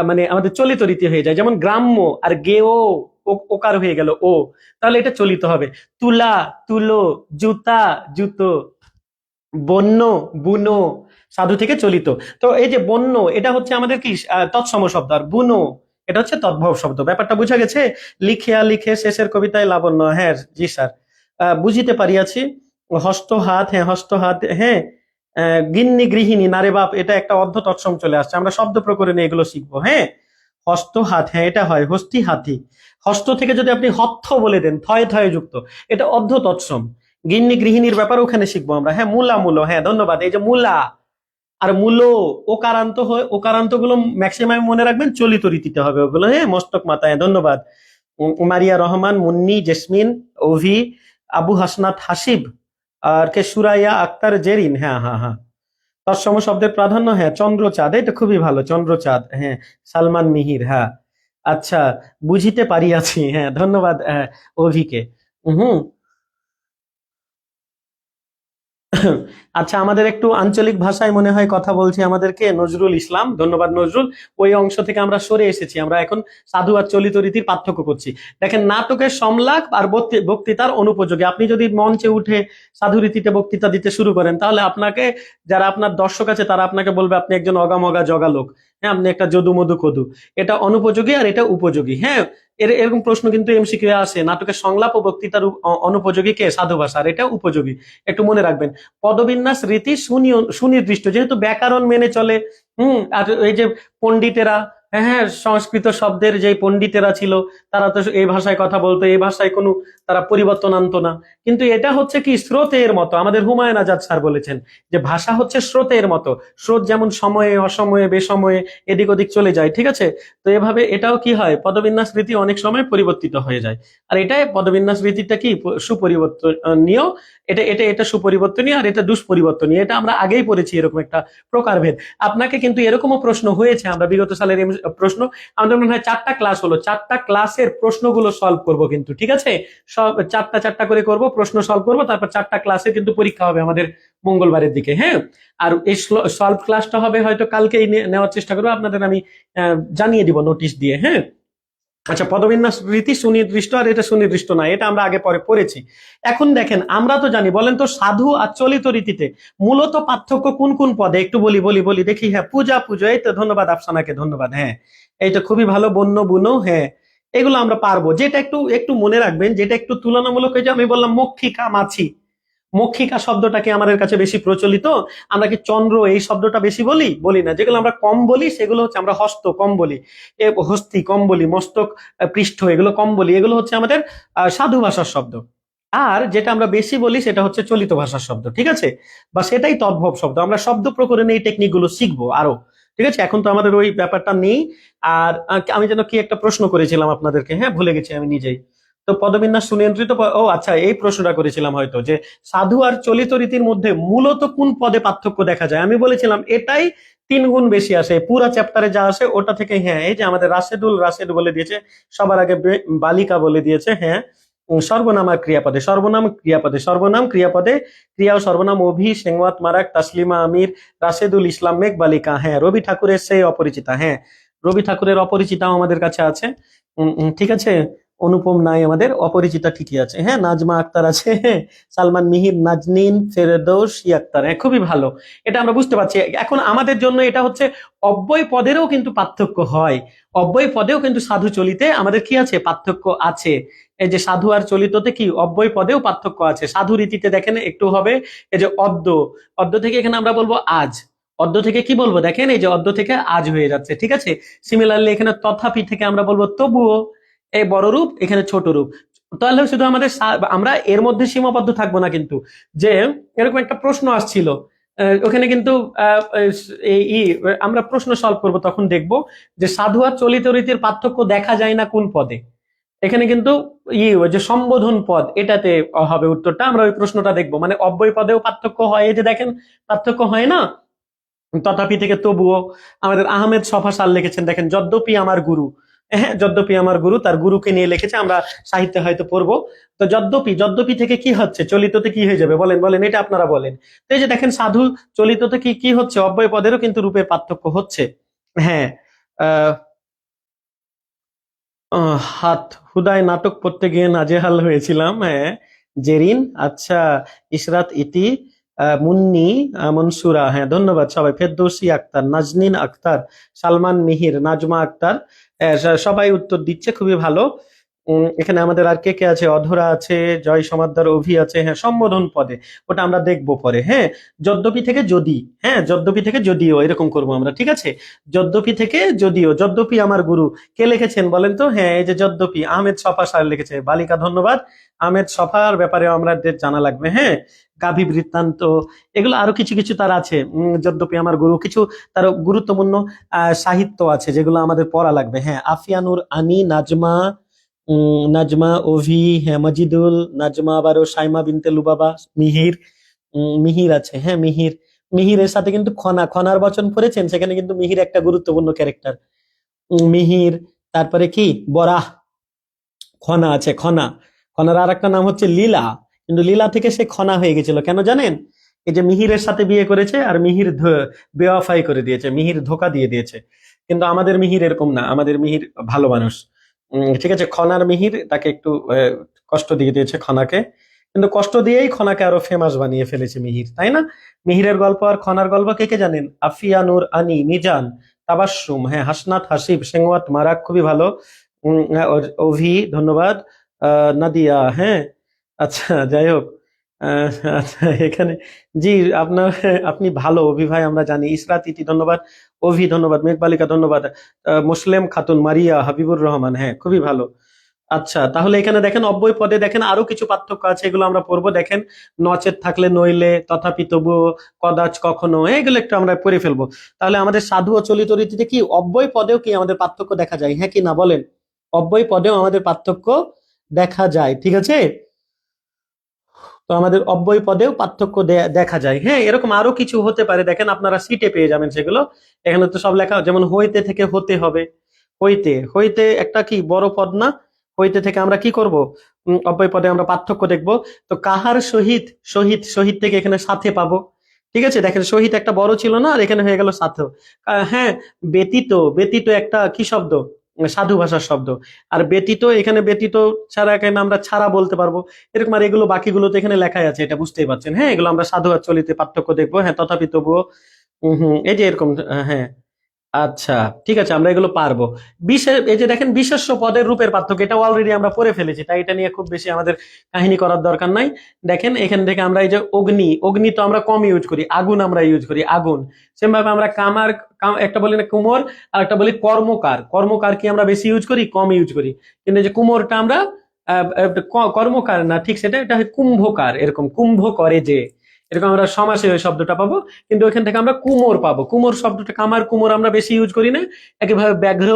মানে আমাদের চলিত রীতি হয়ে যায়। যেমন গ্রাম্য আর গেও, ওকার হয়ে গেল ও, তাহলে এটা চলিত হবে। তুলা তুলো, জুতা জুতো, বন্য বুনো, সাধু থেকে চলিত। তো এই যে বন্য, এটা হচ্ছে আমাদের কি তৎসম শব্দ, আর বুনো এটা হচ্ছে তদ্ভব শব্দ। ব্যাপারটা বুঝা গেছে? লিখিয়া লিখে শেষের কবিতায় লাবণ্য, হ্যাঁ জি স্যার, বুঝিতে পারিয়াছি। হস্ত হাত, হ্যাঁ হস্ত হাত, হ্যাঁ গিন্নি গৃহিণী, নারে বাপ, এটা একটা অর্ধ তৎসম চলে আসছে। আমরা শব্দ প্রকরণে এগুলো শিখবো। হ্যাঁ, হস্ত হাত, হ্যাঁ এটা হয় হস্তি হাতি। হস্ত থেকে যদি আপনি হত্থ বলে দেন, থয়ে থয়ে যুক্ত, এটা অর্ধ তৎসম। গিন্নি গৃহিণীর ব্যাপার ওখানে শিখবো আমরা। হ্যাঁ, মূলা মূলো, হ্যাঁ ধন্যবাদ। এই যে মূলা আর মূলো, ওকারান্ত হয়, ওকারান্ত গুলো ম্যাক্সিমাম মনে রাখবেন চলিত রীতিতে হবে ওগুলো। হ্যাঁ, মস্তক মাথা, হ্যাঁ ধন্যবাদ। মারিয়া রহমান, মুন্নি জেসমিন, অভি, আবু হাসনাত হাসিব, আর কে সুরাইয়া আক্তার জেরিন। হ্যাঁ হ্যাঁ হ্যাঁ, তৎসম শব্দের প্রাধান্য, হ্যাঁ চন্দ্রচাঁদ, এটা খুবই ভালো, চন্দ্রচাঁদ। হ্যাঁ, সালমান মিহির, হ্যাঁ আচ্ছা, বুঝিতে পারিয়াছি, হ্যাঁ ধন্যবাদ অভিকে। হুম। আচ্ছা, আমাদের একটু আঞ্চলিক ভাষায় মনে হয় কথা বলছে আমাদেরকে নজরুল ইসলাম, ধন্যবাদ নজরুল। ওই অংশ থেকে আমরা সরে এসেছি, আমরা এখন সাধু আর চলিত রীতির পার্থক্য করছি। দেখেন, নাটকের সমলাপ আর বক্তৃতার অনুপযোগী। আপনি যদি মঞ্চে উঠে সাধু রীতিতে বক্তৃতা দিতে শুরু করেন, তাহলে আপনাকে, যারা আপনার দর্শক আছে, তারা আপনাকে বলবে আপনি একজন অগামগা জগালোক। হ্যাঁ, আপনি একটা যদু মধু কদু, এটা অনুপযোগী আর এটা উপযোগী। হ্যাঁ, এরকম প্রশ্ন কিন্তু এমসিকিউ আসে, নাটকের সংলাপ ও বক্তৃতার অনুপযোগী কে, সাধু ভাষা, আর এটা উপযোগী। একটু মনে রাখবেন, পদবিন্যাস রীতি সুনির্দিষ্ট, যেহেতু ব্যাকরণ মেনে চলে। আর এই যে পণ্ডিতেরা, হ্যাঁ হ্যাঁ, সংস্কৃত শব্দের যে পণ্ডিতেরা ছিল, তারা তো এই ভাষায় কথা বলতো, এই ভাষায় কোনো তারা পরিবর্তন আনতো না। কিন্তু এটা হচ্ছে কি স্রোতের মতো, আমাদের হুমায়ুন আজাদ স্যার বলেছেন যে ভাষা হচ্ছে স্রোতের মতো, স্রোত যেমন সময়ে অসময়ে বেসময়ে এদিক ওদিক চলে যায়, ঠিক আছে? তো এভাবে এটাও কি হয়, পদবিন্যাস রীতি অনেক সময় পরিবর্তিত হয়ে যায়। আর এটাই পদবিন্যাস রীতিটা কি, সুপরিবর্তনীয়। এটা এটা এটা সুপরিবর্তনীয়, আর এটা দুষ্পরিবর্তনীয়, এটা আমরা আগেই পড়েছি এরকম একটা প্রকারভেদ। আপনাকে কিন্তু এরকমও প্রশ্ন হয়েছে, আমরা বিগত সালের প্রশ্ন, আমাদের মনে হয় 4টা ক্লাস হলো, 4টা ক্লাসের প্রশ্নগুলো সলভ করব কিন্তু, ঠিক আছে? সব চারটা চারটা করে করব, প্রশ্ন সলভ করব, তারপর 4টা ক্লাসে কিন্তু পরীক্ষা হবে আমাদের মঙ্গলবারের দিকে। হ্যাঁ, আর এই সলভ ক্লাসটা হবে হয়তো কালকেই নেওয়ার চেষ্টা করবো, আপনাদের আমি জানিয়ে দিব নোটিশ দিয়ে। হ্যাঁ, আচ্ছা, পদবিন্যাস রীতি সুনির্দিষ্ট আর এটা সুনির্দিষ্ট না, এটা আমরা আগে পরে পড়েছি। এখন দেখেন, আমরা তো জানি, বলেন তো সাধু আর চলিত রীতিতে মূলত পার্থক্য কোন কোন পদে, একটু বলি বলি বলি দেখি। হ্যাঁ, পূজা পুজো, এই তো, ধন্যবাদ আফসানাকে, ধন্যবাদ। হ্যাঁ, এইটা খুবই ভালো, বন্য বুনো, হ্যাঁ, এগুলো আমরা পারবো। যেটা একটু একটু মনে রাখবেন, যেটা একটু তুলনামূলক, এই যে আমি বললাম মক্ষিকা মাছি, মক্ষিকা শব্দটা কি আমাদের কাছে বেশি প্রচলিত? আমরা কি চন্দ্র এই শব্দটা বেশি বলি, বলি না। যেগুলো আমরা কম বলি সেগুলো হচ্ছে আমরা হস্ত কম বলি, হস্তি কম বলি, মস্তক পৃষ্ঠ এগুলো কম বলি, এগুলো হচ্ছে আমাদের সাধু ভাষার শব্দ। আর যেটা আমরা বেশি বলি সেটা হচ্ছে চলিত ভাষার শব্দ, ঠিক আছে? বা সেটাই তদ্ভব শব্দ। আমরা শব্দ প্রকরণে এই টেকনিক গুলো শিখবো আরো, ঠিক আছে? এখন তো আমাদের ওই ব্যাপারটা নেই। আর আমি যেন কি একটা প্রশ্ন করেছিলাম আপনাদেরকে, হ্যাঁ ভুলে গেছি আমি নিজেই। তো পদবিন্যাস সুনিয়ন্ত্রিত ও আচ্ছা, এই প্রশ্নটা করেছিলাম হয়তো, যে সাধু আর চলিত রীতির মধ্যে মূলত কোন পদে পার্থক্য দেখা যায়। আমি বলেছিলাম এটাই 3 গুণ বেশি আসে, পুরা চ্যাপ্টারে যা আসে ওটা থেকে। হ্যাঁ, এই যে আমাদের রাশেদ বলে দিয়েছে, সবার আগে বালিকা বলে দিয়েছে। হ্যাঁ, সর্বনাম আর ক্রিয়াপদে, সর্বনাম ক্রিয়াপদে, ক্রিয়া ও সর্বনাম অভি, সেঙ্গওয়াত মারাক, তাসলিমা আমির, রাশেদুল ইসলাম মেঘ বালিকা। হ্যাঁ, রবি ঠাকুরের সেই অপরিচিতা, হ্যাঁ, রবি ঠাকুরের অপরিচিতাও আমাদের কাছে আছে। ঠিক আছে, অনুপম নাই, আমাদের অপরিচিতা ঠিকই আছে। হ্যাঁ, নাজমা আক্তার আছে, হ্যাঁ, সালমান মিহির, নাজনীন, ফেরদৌসী আক্তার, হ্যাঁ, খুবই ভালো। এটা আমরা বুঝতে পারছি। এখন আমাদের জন্য এটা হচ্ছে অব্যয় পদেরও কিন্তু পার্থক্য হয়, অব্যয় পদেও কিন্তু সাধু চলিতে আমাদের কি আছে, পার্থক্য আছে। এই যে সাধু আর চলিততে কি অব্যয় পদেও পার্থক্য আছে। সাধু রীতিতে দেখেন একটু হবে, এই যে অদ্য, অদ্য থেকে এখানে আমরা বলবো আজ, অদ্য থেকে কি বলবো, দেখেন এই যে অদ্য থেকে আজ হয়ে যাচ্ছে, ঠিক আছে? সিমিলারলি এখানে তথাপি থেকে আমরা বলবো তবুও, এই বড় রূপ এখানে ছোট রূপ। তাহলে শুধু আমাদের আমরা এর মধ্যে সীমাবদ্ধ থাকবো না কিন্তু, যে এরকম একটা প্রশ্ন আসছিল, ওখানে কিন্তু আমরা প্রশ্ন সলভ করব, তখন দেখব যে সাধু আর চলিত রীতির পার্থক্য দেখা যায় না কোন পদে। এখানে কিন্তু ওই যে সম্বোধন পদ, এটাতে হবে উত্তরটা। আমরা ওই প্রশ্নটা দেখবো, মানে অব্যয় পদেও পার্থক্য হয়, এই যে দেখেন পার্থক্য হয় না, তথাপি থেকে তবুও। আমাদের আহমেদ সফা সাল লিখেছেন, দেখেন যদ্যপি আমার গুরু, হ্যাঁ, যদ্যপি আমার গুরু, তার গুরুকে নিয়ে লিখেছে, আমরা সাহিত্যে হয়তো পড়বো। তো যদ্যপি, যদ্যপি থেকে কি হচ্ছে, চলিততে কি হয়ে যাবে, বলেন বলেন, এটা আপনারা বলেন। তো এই যে দেখেন সাধু চলিততে কি কি হচ্ছে, অব্যয় পদেরও কিন্তু রূপের পার্থক্য হচ্ছে। হ্যাঁ, আহ হাত হুদায় নাটক পড়তে গিয়ে নাজেহাল হয়েছিলাম। হ্যাঁ, জেরিন, আচ্ছা, ইশরাত ইতি, মুন্নি, মনসুরা, হ্যাঁ ধন্যবাদ সবাই, ফেরদৌসী আক্তার, নাজনীন আক্তার, সালমান মিহির, নাজমা আক্তার, সবাই উত্তর দিচ্ছে, খুবই ভালো। এখানে আমাদের আর কে কে আছে, অধরা আছে, জয় সমাদ্দার, অভি আছে। হ্যাঁ, সম্বোধন পদে, ওটা আমরা দেখবো পরে। হ্যাঁ, যদ্যপি থেকে যদি, হ্যাঁ যদ্যপি থেকে যদিও, এরকম করবো আমরা, ঠিক আছে? যদ্যপি থেকে যদিও, যদ্যপি আমার গুরু, কে লিখেছেন বলেন তো? হ্যাঁ, এই যে যদ্যপি, আহমেদ সফা স্যার লিখেছে, বালিকা, ধন্যবাদ। আহমেদ সফার ব্যাপারে আমাদের জানা লাগবে। হ্যাঁ, গাভী বৃত্তান্ত, এগুলো আরো কিছু কিছু তার আছে। যদ্যপি আমার গুরু, কিছু তার গুরুত্বপূর্ণ সাহিত্য আছে যেগুলো আমাদের পড়া লাগবে। হ্যাঁ, আফিয়ানুর আনি, নাজমা, নাজমা, অভি, হ্যাঁ, মজিদুল, নাজমা, আবারও সাইমা বিনতে লুবাবা, মিহির, মিহির আছে। হ্যাঁ, মিহির, মিহিরের সাথে কিন্তু খনার বচন পড়েছেন, সেখানে কিন্তু মিহির একটা গুরুত্বপূর্ণ ক্যারেক্টার। মিহির, তারপরে কি বরাহ, খনা আছে, খনার আর একটা নাম হচ্ছে লীলা, কিন্তু লীলা থেকে সে খনা হয়ে গেছিল, কেন জানেন? এই যে মিহিরের সাথে বিয়ে করেছে, আর মিহির বেওয়াফাই করে দিয়েছে, মিহির ধোকা দিয়ে দিয়েছে। কিন্তু আমাদের মিহির এরকম না, আমাদের মিহির ভালো মানুষ। ঠিক আছে, খনার মিহির তাকে একটু কষ্ট দিয়ে দিয়েছে খনাকে, কিন্তু কষ্ট দিয়েই খনাকে আরো ফেমাস বানিয়ে ফেলেছে মিহির, তাই না? মিহিরের গল্প আর খনার গল্প কে কে জানেন? আফিয়া নূর আনি, মিজান, তাবাসসুম, হ্যাঁ হাসনাত, হাসিব, সেঙ্গুয়াত মারাক, খুবই ভালো। অভি ধন্যবাদ। নাদিয়া, হ্যাঁ আচ্ছা যাই হোক। আহ, আচ্ছা এখানে জি আপনার আপনি ভালো অভি ভাই, আমরা জানি। ইসরাত ইতি ধন্যবাদ, অভি ধন্যবাদ, মেঘবালিকা ধন্যবাদ, মুসলিম খাতুন, মারিয়া, হাবিবুর রহমান, হ্যাঁ খুবই ভালো। আচ্ছা তাহলে এখানে দেখেন অব্যয় পদে দেখেন আরো কিছু পার্থক্য আছে, এগুলো আমরা পড়বো। দেখেন নচেত থাকলে নইলে, তথাপি তবুও, কদাচ কখনো, এগুলো একটু আমরা পড়ে ফেলবো। তাহলে আমাদের সাধু ও চলিত রীতিতে কি অব্যয় পদেও কি আমাদের পার্থক্য দেখা যায়, হ্যাঁ কি না বলেন? অব্যয় পদেও আমাদের পার্থক্য দেখা যায়, ঠিক আছে। তো আমাদের অব্যয় পদেও পার্থক্য দেখা যায়, হ্যাঁ এরকম আরো কিছু হতে পারে। দেখেন আপনারা সিটে পেয়ে যাবেন সেগুলো, এখানে তো সব লেখা। যেমন হইতে থেকে হতে হবে, হইতে, হইতে একটা কি বড় পদ না? হইতে থেকে আমরা কি করব? অব্যয় পদে আমরা পার্থক্য দেখব। তো কাহার সহিত, সহিত, সহিত থেকে এখানে সাথে পাবো, ঠিক আছে। দেখেন সহিত একটা বড় ছিল না, আর এখানে হয়ে গেল সাথে। হ্যাঁ ব্যতীত, ব্যতীত একটা কি শব্দ? সাধু ভাষার শব্দ। আর ব্যতীত, এখানে ব্যতীত ছাড়া এখানে আমরা ছাড়া বলতে পারবো, এরকম। আর এগুলো বাকিগুলো তো এখানে লেখাই আছে, এটা বুঝতেই পারছেন। হ্যাঁ এগুলো আমরা সাধু আর চলিতে পার্থক্য দেখবো। হ্যাঁ তথাপি তবুও, এই যে এরকম, হ্যাঁ আচ্ছা ঠিক আছে, আমরা এগুলো পারবো। বিশেষ, এই যে দেখেন বিশেষ্য পদের রূপের পার্থক্য, এটা অলরেডি আমরা পড়ে ফেলেছি, তাই এটা নিয়ে খুব বেশি আমাদের কাহিনী করার দরকার নাই। দেখেন এখান থেকে আমরা এই যে অগ্নি, অগ্নি তো আমরা কম ইউজ করি, আগুন আমরা ইউজ করি, আগুন। সেম ভাবে আমরা কামার, একটা বলি না কুমোর, আর একটা বলি কর্মকার। কর্মকার কি আমরা বেশি ইউজ করি? কম ইউজ করি। কিন্তু এই যে কুমোরটা আমরা কর্মকার না, ঠিক সেটা, এটা হয় কুম্ভকার, এরকম কুম্ভ করে যে, এরকম আমরা সমাসে ওই শব্দটা পাবো। কিন্তু ওইখান থেকে আমরা কুমোর পাবো। কুমোর শব্দটা, কামার কুমোর আমরা বেশি ইউজ করি না। একইভাবে ব্যাঘ্র,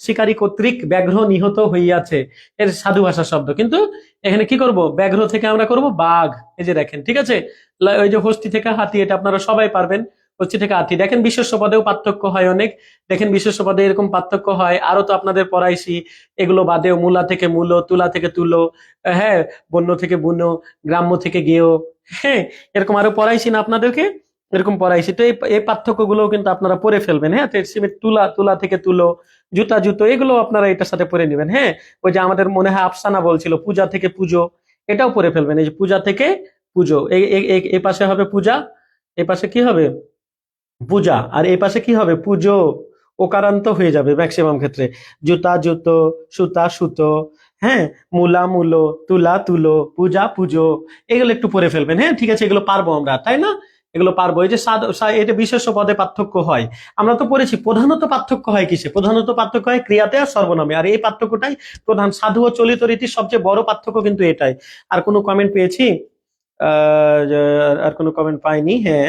শিকারী কর্তৃক ব্যাঘ্র নিহত হইয়াছে, এর সাধু ভাষার শব্দ। কিন্তু এখানে কি করব? ব্যাঘ্র থেকে আমরা করব বাঘ। এই যে দেখেন, ঠিক আছে। ওই যে হস্তি থেকে হাতি, এটা আপনারা সবাই পারবেন। হস্তি থেকে হাতি। দেখেন বিশেষ্য পদেও পার্থক্য হয় অনেক। দেখেন বিশেষ্য পদে এরকম পার্থক্য হয়, আরো তো আপনাদের পড়াইছি। এগুলো বাদেও মূলা থেকে মূলো, তুলা থেকে তুলো, হ্যাঁ বন্য থেকে বুনো, গ্রাম্য থেকে গেও, হ্যাঁ এরকম আরো পড়াইছি না আপনাদেরকে? এরকম পড়াইছি তো, এই পার্থক্য গুলো কিন্তু আপনারা পড়ে ফেলবেন। হ্যাঁ তুলা, তুলা থেকে তুলো, জুতা, জুতো, এগুলো আপনারা এটার সাথে পড়ে নেবেন। হ্যাঁ ওই যে আমাদের মনে হয় আফসানা বলছিল পূজা থেকে পুজো, এটাও পড়ে ফেলবেন। এই যে পূজা থেকে পুজো, এই পাশে হবে পূজা, এই পাশে কি হবে? পূজা। আর এই পাশে কি হবে? পুজো। ওকারান্ত হয়ে যাবে ম্যাক্সিমাম ক্ষেত্রে। জুতা, জুতো, সুতা, সুতো, হ্যাঁ মূলা, মূলো, তুলা, তুলো, পূজা, পুজো, এগুলো একটু পড়ে ফেলবেন। হ্যাঁ ঠিক আছে, এগুলো পারবো আমরা, তাই না? এগুলো পারবো। এই যে এটা বিশেষ্য পদে পার্থক্য হয়, আমরা তো পড়েছি। প্রধানত পার্থক্য হয় কিসে? প্রধানত পার্থক্য হয় ক্রিয়াতে আর সর্বনামে। আর এই পার্থক্যটাই প্রধান। সাধু ও চলিত রীতির সবচেয়ে বড় পার্থক্য কিন্তু এটাই। আর কোনো কমেন্ট পেয়েছি? আর কোনো কমেন্ট পাইনি, হ্যাঁ।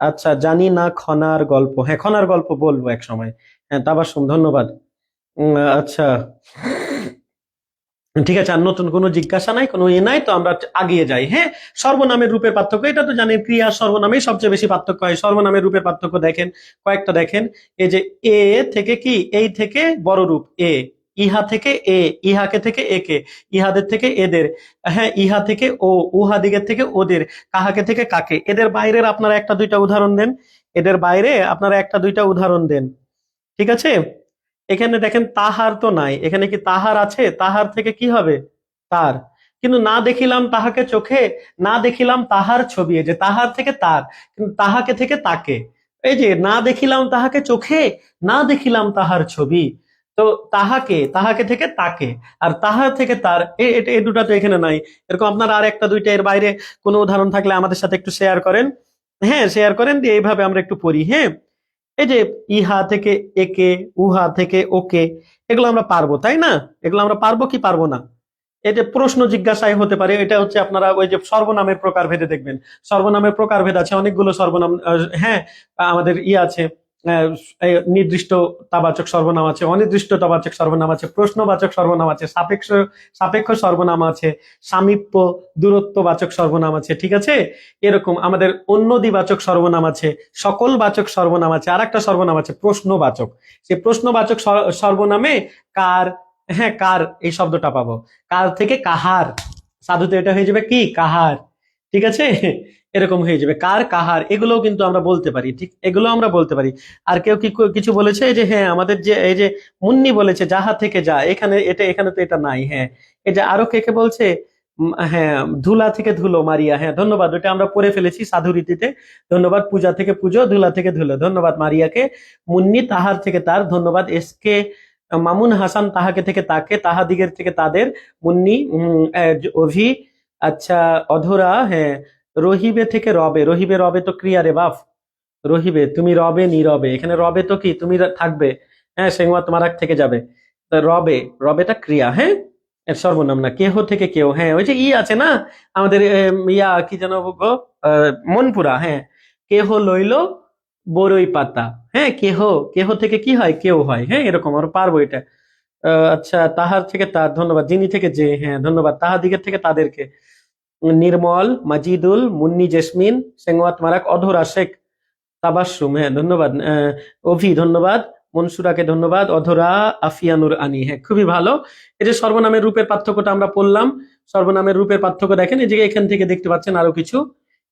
আচ্ছা জানি না খনার গল্প, হ্যাঁ খনার গল্প বলবো এক সময়। হ্যাঁ তাবাসসুম ধন্যবাদ। আচ্ছা ঠিক আছে, আর নতুন কোনো জিজ্ঞাসা নাই, কোনো নাই, তো আমরা আগিয়ে যাই। হ্যাঁ সর্বনামের রূপের পার্থক্য, এটা তো জানেন ক্রিয়া সর্বনামে সবচেয়ে বেশি পার্থক্য হয়। সর্বনামের রূপের পার্থক্য দেখেন কয়েকটা। দেখেন এই যে এ থেকে কি, এই থেকে বড় রূপ এ, ইহা থেকে এ, ইহাকে থেকে একে, ইহাদের থেকে এদের, হ্যাঁ ইহা থেকে ও, উহা দিকের থেকে ওদের, কাহাকে থেকে কাকে। এদের বাইরের আপনারা একটা দুইটা উদাহরণ দেন, এদের বাইরে আপনারা একটা দুইটা উদাহরণ দেন, ঠিক আছে। এখানে দেখেন তাহার তো নাই, এখানে কি তাহার আছে? তাহার থেকে কি হবে? তার। কিন্তু না দেখিলাম তাহাকে চোখে, না দেখিলাম তাহার ছবি, এই যে তাহার থেকে তার, কিন্তু তাহাকে থেকে তাকে। এই যে না দেখিলাম তাহাকে চোখে, না দেখিলাম তাহার ছবি। তো তাহাকে, তাহাকে থেকে তাকে, আর তাহার থেকে তার, এই দুটা তো এখানে নাই। এরকম আপনার আর একটা দুইটা এর বাইরে কোনো উদাহরণ থাকলে আমাদের সাথে একটু শেয়ার করেন। হ্যাঁ শেয়ার করেন, দিয়ে এইভাবে আমরা একটু পড়ি। হ্যাঁ এই যে ইহা থেকে একে, উহা থেকে ওকে, এগুলো আমরা পারবো, তাই না? এগুলো আমরা পারবো কি পারবো না? এই যে প্রশ্ন জিজ্ঞাসায় হতে পারে, এটা হচ্ছে আপনারা ওই যে সর্বনামের প্রকার ভেদে দেখবেন। সর্বনামের প্রকার ভেদ আছে অনেকগুলো সর্বনাম। হ্যাঁ আমাদের আছে, এই নির্দিষ্ট তাবাচক সর্বনাম আছে, অনির্দিষ্ট তাবাচক সর্বনাম আছে, প্রশ্নবাচক সর্বনাম আছে, সাপেক্ষ, সাপেক্ষ সর্বনাম আছে, সামীপ্য, দূরত্ববাচক সর্বনাম আছে, ঠিক আছে। এরকম আমাদের অন্যদিবাচক সর্বনাম আছে, সকল বাচক সর্বনাম আছে, আর একটা সর্বনাম আছে প্রশ্নবাচক। সেই প্রশ্নবাচক সর্বনামে কার, হ্যাঁ কার এই শব্দটা পাবো। কার থেকে কাহার, সাধুতে এটা হয়ে যাবে কি কাহার, ঠিক আছে। এরকম হয়ে যাবে কার, কাহার, এগুলোও কিন্তু আমরা বলতে পারি, ঠিক এগুলো আমরা বলতে পারি। আর কেউ কি কিছু বলেছে? এই যে হ্যাঁ আমাদের যে এই যে মুন্নি বলেছে যাহা থেকে যা, এখানে এটা, এখানে তো এটা নাই। হ্যাঁ এই যে আরো কে কে বলছে? হ্যাঁ, ধুলা থেকে ধুলো মারিয়া, হ্যাঁ ধন্যবাদ, ওটা আমরা পড়ে ফেলেছি সাধু রীতিতে। ধন্যবাদ। পূজা থেকে পুজো, ধুলা থেকে ধুলো, ধন্যবাদ মারিয়াকে। মুন্নি তাহার থেকে তার, ধন্যবাদ এস কে। মামুন হাসান তাহাকে থেকে তাকে, তাহাদিগের থেকে তাদের। মুন্নি অভি। আচ্ছা, অধরা, হ্যাঁ। রহিবে থেকে রবে, রহিবে রবে তো ক্রিয়া রে বাপ। রহিবে, তুমি রবে নীরবে, এখানে রবে তো কি তুমি থাকবে। হ্যাঁ, সেঙ্গুয়া তোমার আগ থেকে যাবে। তা রবে, রবেটা ক্রিয়া, হ্যাঁ এর সর্বনাম না। কেহ থেকে কেউ, হ্যাঁ ওই যে ই আছে না আমাদের ইয়া কি যেন গো, মনপুরা, হ্যাঁ। কেহ লইল বরই পাতা, হ্যাঁ কেহ, কেহ থেকে কি হয় কেউ হয়, হ্যাঁ এরকম আমরা পারবো এটা। আচ্ছা, তাহার থেকে তার, ধন্যবাদ। যিনি থেকে যে, হ্যাঁ ধন্যবাদ। তাহাদিগের থেকে তাদেরকে। নির্মল, মাজিদুল, মুন্নি জেসমিন, সেঙ্গুয়াত মারাক, অধরা শেখ, তাবাসসুম, হ্যাঁ ধন্যবাদ। অভি ধন্যবাদ। মনসুরাকে ধন্যবাদ। অধরা, আফিয়ানুর আনি, হ্যাঁ খুবই ভালো। এই যে সর্বনামের রূপের পার্থক্যটা আমরা পড়লাম। সর্বনামের রূপের পার্থক্য দেখেন, এই যে এখান থেকে দেখতে পাচ্ছেন আরো কিছু,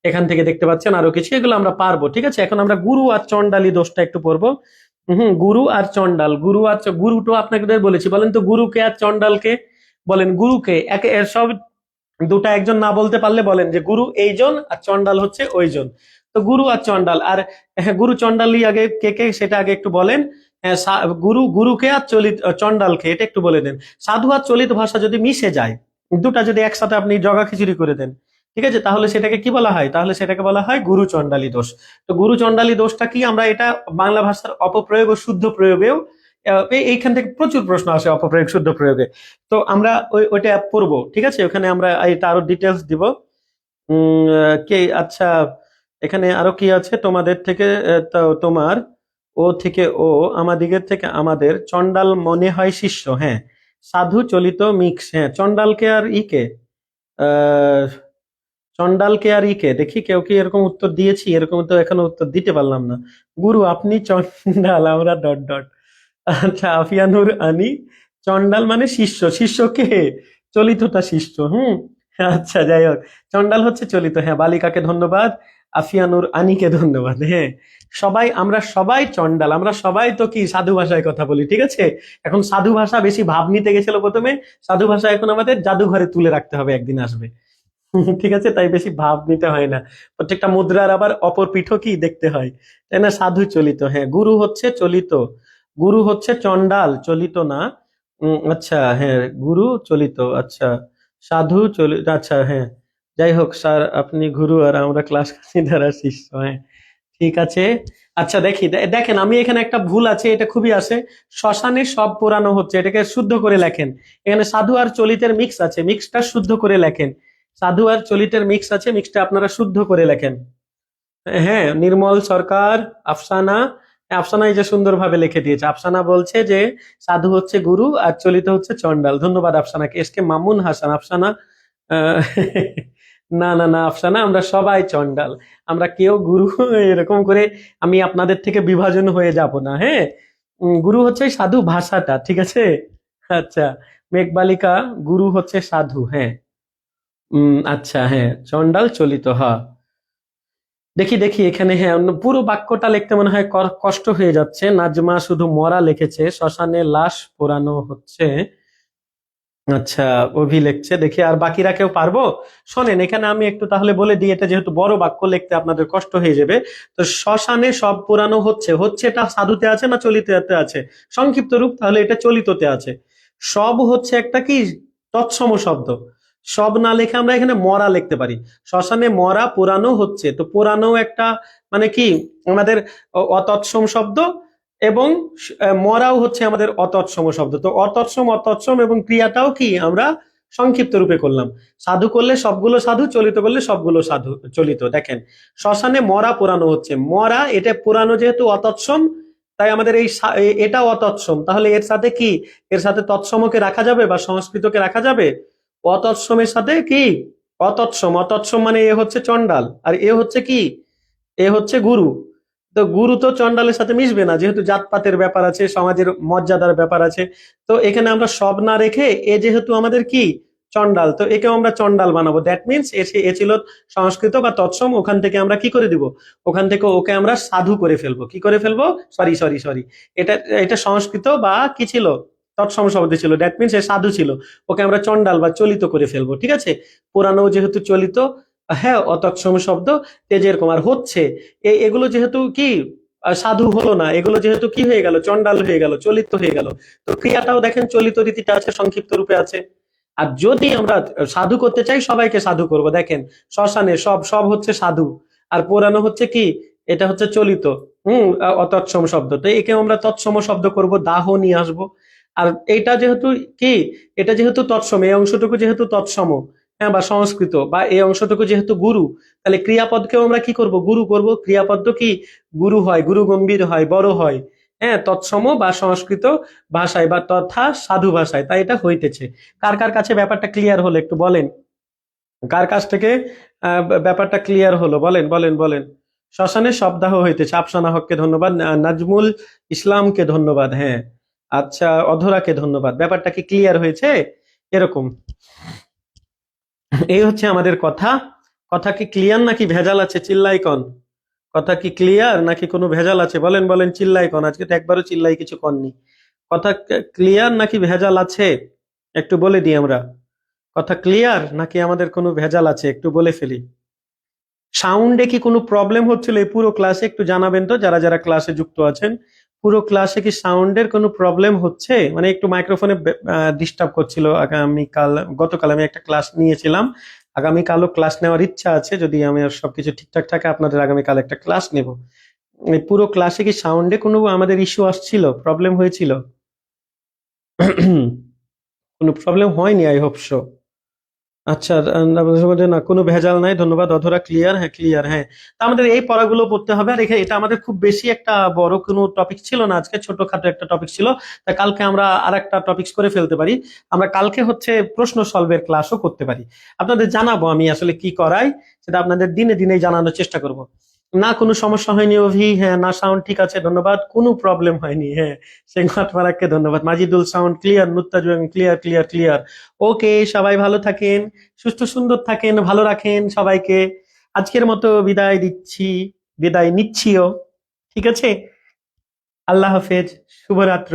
এখান থেকে দেখতে পাচ্ছেন আরো কিছু, এগুলো আমরা পারবো, ঠিক আছে। এখন আমরা গুরু আর চন্ডালি দোষটা একটু পড়বো। গুরু আর চন্ডাল, গুরু আর গুরুটো আপনাদের বলেছি, বলেন তো গুরুকে আর চন্ডালকে বলেন। গুরুকে একে এর সব দুটা একজন না বলতে পারলে বলেন যে গুরু এইজন আর চন্ডাল হচ্ছে ওইজন। তো গুরু আর চন্ডাল, আর হ্যাঁ গুরু চন্ডালি আগে কে কে সেটা আগে একটু বলেন। হ্যাঁ, গুরু গুরুকে আর চলিত চন্ডালকে এটা একটু বলে দেন। সাধু আর চলিত ভাষা যদি মিশে যায়, দুটা যদি একসাথে আপনি জগা খিচুড়ি করে দেন, ঠিক আছে, তাহলে সেটাকে কি বলা হয়? তাহলে সেটাকে বলা হয় গুরু চন্ডালী দোষ। তো গুরু চন্ডালী দোষটা কি, আমরা এটা বাংলা ভাষার অপপ্রয়োগ ও শুদ্ধ প্রয়োগেও এইখান থেকে প্রচুর প্রশ্ন আসে অপপ্রয়োগ শুদ্ধ প্রয়োগে। তো আমরা ওইটা পড়বো, ঠিক আছে, ওখানে আমরা এটা আরো ডিটেলস দিব। কে, আচ্ছা, এখানে আরো কি আছে তোমাদের থেকে? তো তোমার, ও থেকে ও, আমাদিগের থেকে আমাদের, চন্ডাল মনে হয় শিষ্য, হ্যাঁ। সাধু চলিত মিক্স, হ্যাঁ। চন্ডালকে আর ইকে, আহ চন্ডালকে আর ইকে দেখি কেউ কি এরকম উত্তর দিয়েছি, এরকম তো এখনো উত্তর দিতে পারলাম না। গুরু আপনি, চন্ডাল আমরা ডট ডট। আচ্ছা, আফিয়ানুর আনি, চন্ডাল মানে শিষ্য, শিষ্য কে? চলিতটা শিষ্য, হুম। আচ্ছা যাই হোক, চন্ডাল হচ্ছে চলিত, হ্যাঁ। বালিকাকে ধন্যবাদ। আফিয়ানুর আনিকে ধন্যবাদ, হ্যাঁ। সবাই, আমরা সবাই চন্ডাল, আমরা সবাই তো কি সাধু ভাষায় কথা বলি, ঠিক আছে। এখন সাধু ভাষা বেশি ভাব নিতে গেছিল প্রথমে, সাধু ভাষা এখন আমাদের জাদুঘরে তুলে রাখতে হবে, একদিন আসবে। ঠিক আছে, তাই বেশি ভাব নিতে হয় না। প্রত্যেকটা মুদ্রার আবার অপর পিঠও কি দেখতে হয়, তাই না। সাধু চলিত, হ্যাঁ। গুরু হচ্ছে চলিত, গুরু হচ্ছে চন্ডাল, চলিত না। আচ্ছা, হ্যাঁ গুরু চলিত, আচ্ছা। সাধু চলিত, আচ্ছা হ্যাঁ। যাই হোক স্যার, আপনি গুরু আর আমরা ক্লাস দ্বারা শিষ্য, হ্যাঁ ঠিক আছে। আচ্ছা দেখি, দেখেন আমি এখানে একটা ভুল আছে, এটা খুবই আছে। শ্মশানে সব পোড়ানো হচ্ছে, এটাকে শুদ্ধ করে লেখেন। এখানে সাধু আর চলিতের মিক্স আছে, মিক্সটা শুদ্ধ করে লেখেন। সাধু আর চলিতের মিক্স আছে, মিক্সটা আপনারা শুদ্ধ করে লেখেন। হ্যাঁ, নির্মল সরকার, আফসানা, আফসানা এই যে সুন্দরভাবে লিখে দিয়েছে। আফসানা বলছে যে সাধু হচ্ছে গুরু আর চলিত হচ্ছে চন্ডাল, ধন্যবাদ আফসানাকে। এসকে মামুন হাসান, আফসানা আহ, না না না আফসানা, আমরা সবাই চন্ডাল, আমরা কেউ গুরু এরকম করে আমি আপনাদের থেকে বিভাজন হয়ে যাব না, হ্যাঁ। গুরু হচ্ছে সাধু ভাষাটা, ঠিক আছে। আচ্ছা, মেঘবালিকা, গুরু হচ্ছে সাধু, হ্যাঁ। আচ্ছা, হ্যাঁ চন্ডাল চলিত, হ্যাঁ। দেখি দেখি এখানে, হ্যাঁ পুরো বাক্যটা লিখতে মনে হয় কষ্ট হয়ে যাচ্ছে। নাজমা শুধু মরা লিখেছে, শ্মশানে লাশ পোড়ানো হচ্ছে। আচ্ছা, অভি লিখছে, দেখি আর বাকিরা কেউ পারবো? শোনেন, এখানে আমি একটু তাহলে বলে দিই, এটা যেহেতু বড় বাক্য লিখতে আপনাদের কষ্ট হয়ে যাবে। তো শ্মশানে সব পোড়ানো হচ্ছে, হচ্ছে এটা সাধুতে আছে না চলিততে আছে? সংক্ষিপ্ত রূপ, তাহলে এটা চলিততে আছে। সব হচ্ছে একটা কি তৎসম শব্দ, সব না লিখে আমরা এখানে মরা লিখতে পারি। শ্মশানে মরা পোড়ানো হচ্ছে, তো পোড়ানো একটা মানে কি আমাদের অতৎসম শব্দ, এবং মরাও হচ্ছে আমাদের অতৎসম শব্দ। তো অতৎসম অতৎসম এবং ক্রিয়াটাও কি আমরা সংক্ষিপ্ত রূপে করলাম। সাধু করলে সবগুলো সাধু, চলিত করলে সবগুলো সাধু চলিত। দেখেন, শ্মশানে মরা পোড়ানো হচ্ছে, মরা এটা পোড়ানো যেহেতু অতৎসম, তাই আমাদের এই এটা অতৎসম, তাহলে এর সাথে কি, এর সাথে তৎসমকে রাখা যাবে বা সংস্কৃতকে রাখা যাবে? অতৎসমের সাথে কি অতৎসম, অতৎসম মানে এ হচ্ছে চন্ডাল আর এ হচ্ছে কি, এ হচ্ছে গুরু। তো গুরু তো চন্ডালের সাথে মিশবে না, যেহেতু জাতপাতের ব্যাপার আছে, সমাজের মর্যাদার ব্যাপার আছে। তো এখানে আমরা সব না রেখে এ যেহেতু আমাদের কি চন্ডাল, তো একেও আমরা চন্ডাল বানাবো। দ্যাট মিনস এ ছিল সংস্কৃত বা তৎসম, ওখান থেকে আমরা কি করে দিব, ওখান থেকে ওকে আমরা সাধু করে ফেলবো। কি করে ফেলবো? সরি সরি সরি, এটা এটা সংস্কৃত বা কি ছিল, তৎসম শব্দ ছিল, দ্যাট মিনস সে সাধু ছিল, ওকে আমরা চন্ডাল বা চলিত করে ফেলবো, ঠিক আছে। পুরানো যেহেতু চলিত, হ্যাঁ, অতৎসম শব্দ তেজের কুমার হচ্ছে, এগুলো যেহেতু কি সাধু হলো না, এগুলো যেহেতু কি হয়ে গেল, চন্ডাল হয়ে গেল, চলিত হয়ে গেল। তো ক্রিয়াটাও দেখেন চলিত রীতিটা আছে, সংক্ষিপ্ত রূপে আছে। আর যদি আমরা সাধু করতে চাই, সবাইকে সাধু করব, দেখেন শ্মশানে সব সব হচ্ছে সাধু, আর পুরানো হচ্ছে কি, এটা হচ্ছে চলিত। অতৎসম শব্দ, তো একে আমরা তৎসম শব্দ করব, দাহ নিয়ে আসবো। আর এইটা যেহেতু কি, এটা যেহেতু তৎসম, এই অংশটুকু যেহেতু তৎসম, হ্যাঁ, বা সংস্কৃত, বা এই অংশটুকু যেহেতু গুরু, তাহলে ক্রিয়াপদকেও আমরা কি করব, গুরু করব। ক্রিয়াপদ কি গুরু হয়, গুরু গম্ভীর হয়, বড় হয়, হ্যাঁ, তৎসম বা সংস্কৃত ভাষায় বা তথা সাধু ভাষায়, তাই এটা হইতেছে। কার কার কাছে ব্যাপারটা ক্লিয়ার হলো একটু বলেন, কার কাছ থেকে ব্যাপারটা ক্লিয়ার হলো, বলেন বলেন বলেন। শ্মশানে শবদাহ হইতেছে, আফসানা হককে ধন্যবাদ, নাজমুল ইসলামকে ধন্যবাদ, হ্যাঁ, আচ্ছা, অধরাকে ধন্যবাদ। ব্যাপারটা কি ক্লিয়ার হয়েছে? এরকম, এই হচ্ছে আমাদের কথা। কথা কি ক্লিয়ার নাকি ভেজাল আছে? চিল্লাই কন, কথা কি ক্লিয়ার নাকি কোনো ভেজাল আছে? বলেন বলেন, চিল্লাই কন, আজকে তো একবারও চিল্লাই কিছু কননি। কথা ক্লিয়ার নাকি ভেজাল আছে একটু বলে দিই আমরা, কথা ক্লিয়ার নাকি আমাদের কোনো ভেজাল আছে একটু বলে ফেলি। সাউন্ডে কি কোনো প্রবলেম হচ্ছিল এই পুরো ক্লাসে? একটু জানাবেন তো যারা যারা ক্লাসে যুক্ত আছেন, পুরো ক্লাসে কি সাউন্ডের কোনো প্রবলেম হচ্ছে? মানে একটু মাইক্রোফোনে ডিস্টার্ব করছিল। আগামীকাল, গতকাল আমি একটা ক্লাস নিয়েছিলাম, আগামীকালও ক্লাস নেওয়ার ইচ্ছা আছে, যদি আমার সবকিছু ঠিকঠাক থাকে আপনাদের আগামীকাল একটা ক্লাস নেব। এই পুরো ক্লাসে কি সাউন্ডে কোনো আমাদের ইস্যু আসছিল, প্রবলেম হয়েছিল? কোনো প্রবলেম হয়নি, আই হোপ সো। আচ্ছা, না কোনো ভেজাল নাই, ধন্যবাদ অধরা, ক্লিয়ার, হ্যাঁ ক্লিয়ার, হ্যাঁ। তা আমাদের এই পড়াগুলো পড়তে হবে, আর এটা আমাদের খুব বেশি একটা বড় কোনো টপিক ছিল না, আজকে ছোটখাটো একটা টপিক ছিল। তা কালকে আমরা আর একটা টপিক করে ফেলতে পারি, আমরা কালকে হচ্ছে প্রশ্ন সলভের ক্লাসও করতে পারি। আপনাদের জানাবো আমি আসলে কি করাই, সেটা আপনাদের দিনে দিনে জানানোর চেষ্টা করব। না কোনো সমস্যা হয়নি অভি, হ্যাঁ, না সাউন্ড ঠিক আছে, ধন্যবাদ, কোনো প্রবলেম হয়নি, হ্যাঁ। শেখমাত মারাককে ধন্যবাদ, মাজিদুল সাউন্ড ক্লিয়ার, নুত্তাজুয়াং ক্লিয়ার ক্লিয়ার ক্লিয়ার। ওকে, সবাই ভালো থাকেন, সুস্থ সুন্দর থাকেন, ভালো রাখেন সবাইকে। আজকের মতো বিদায় দিচ্ছি, বিদায় নিচ্ছিও, ঠিক আছে। আল্লাহ হাফেজ, শুভরাত্র।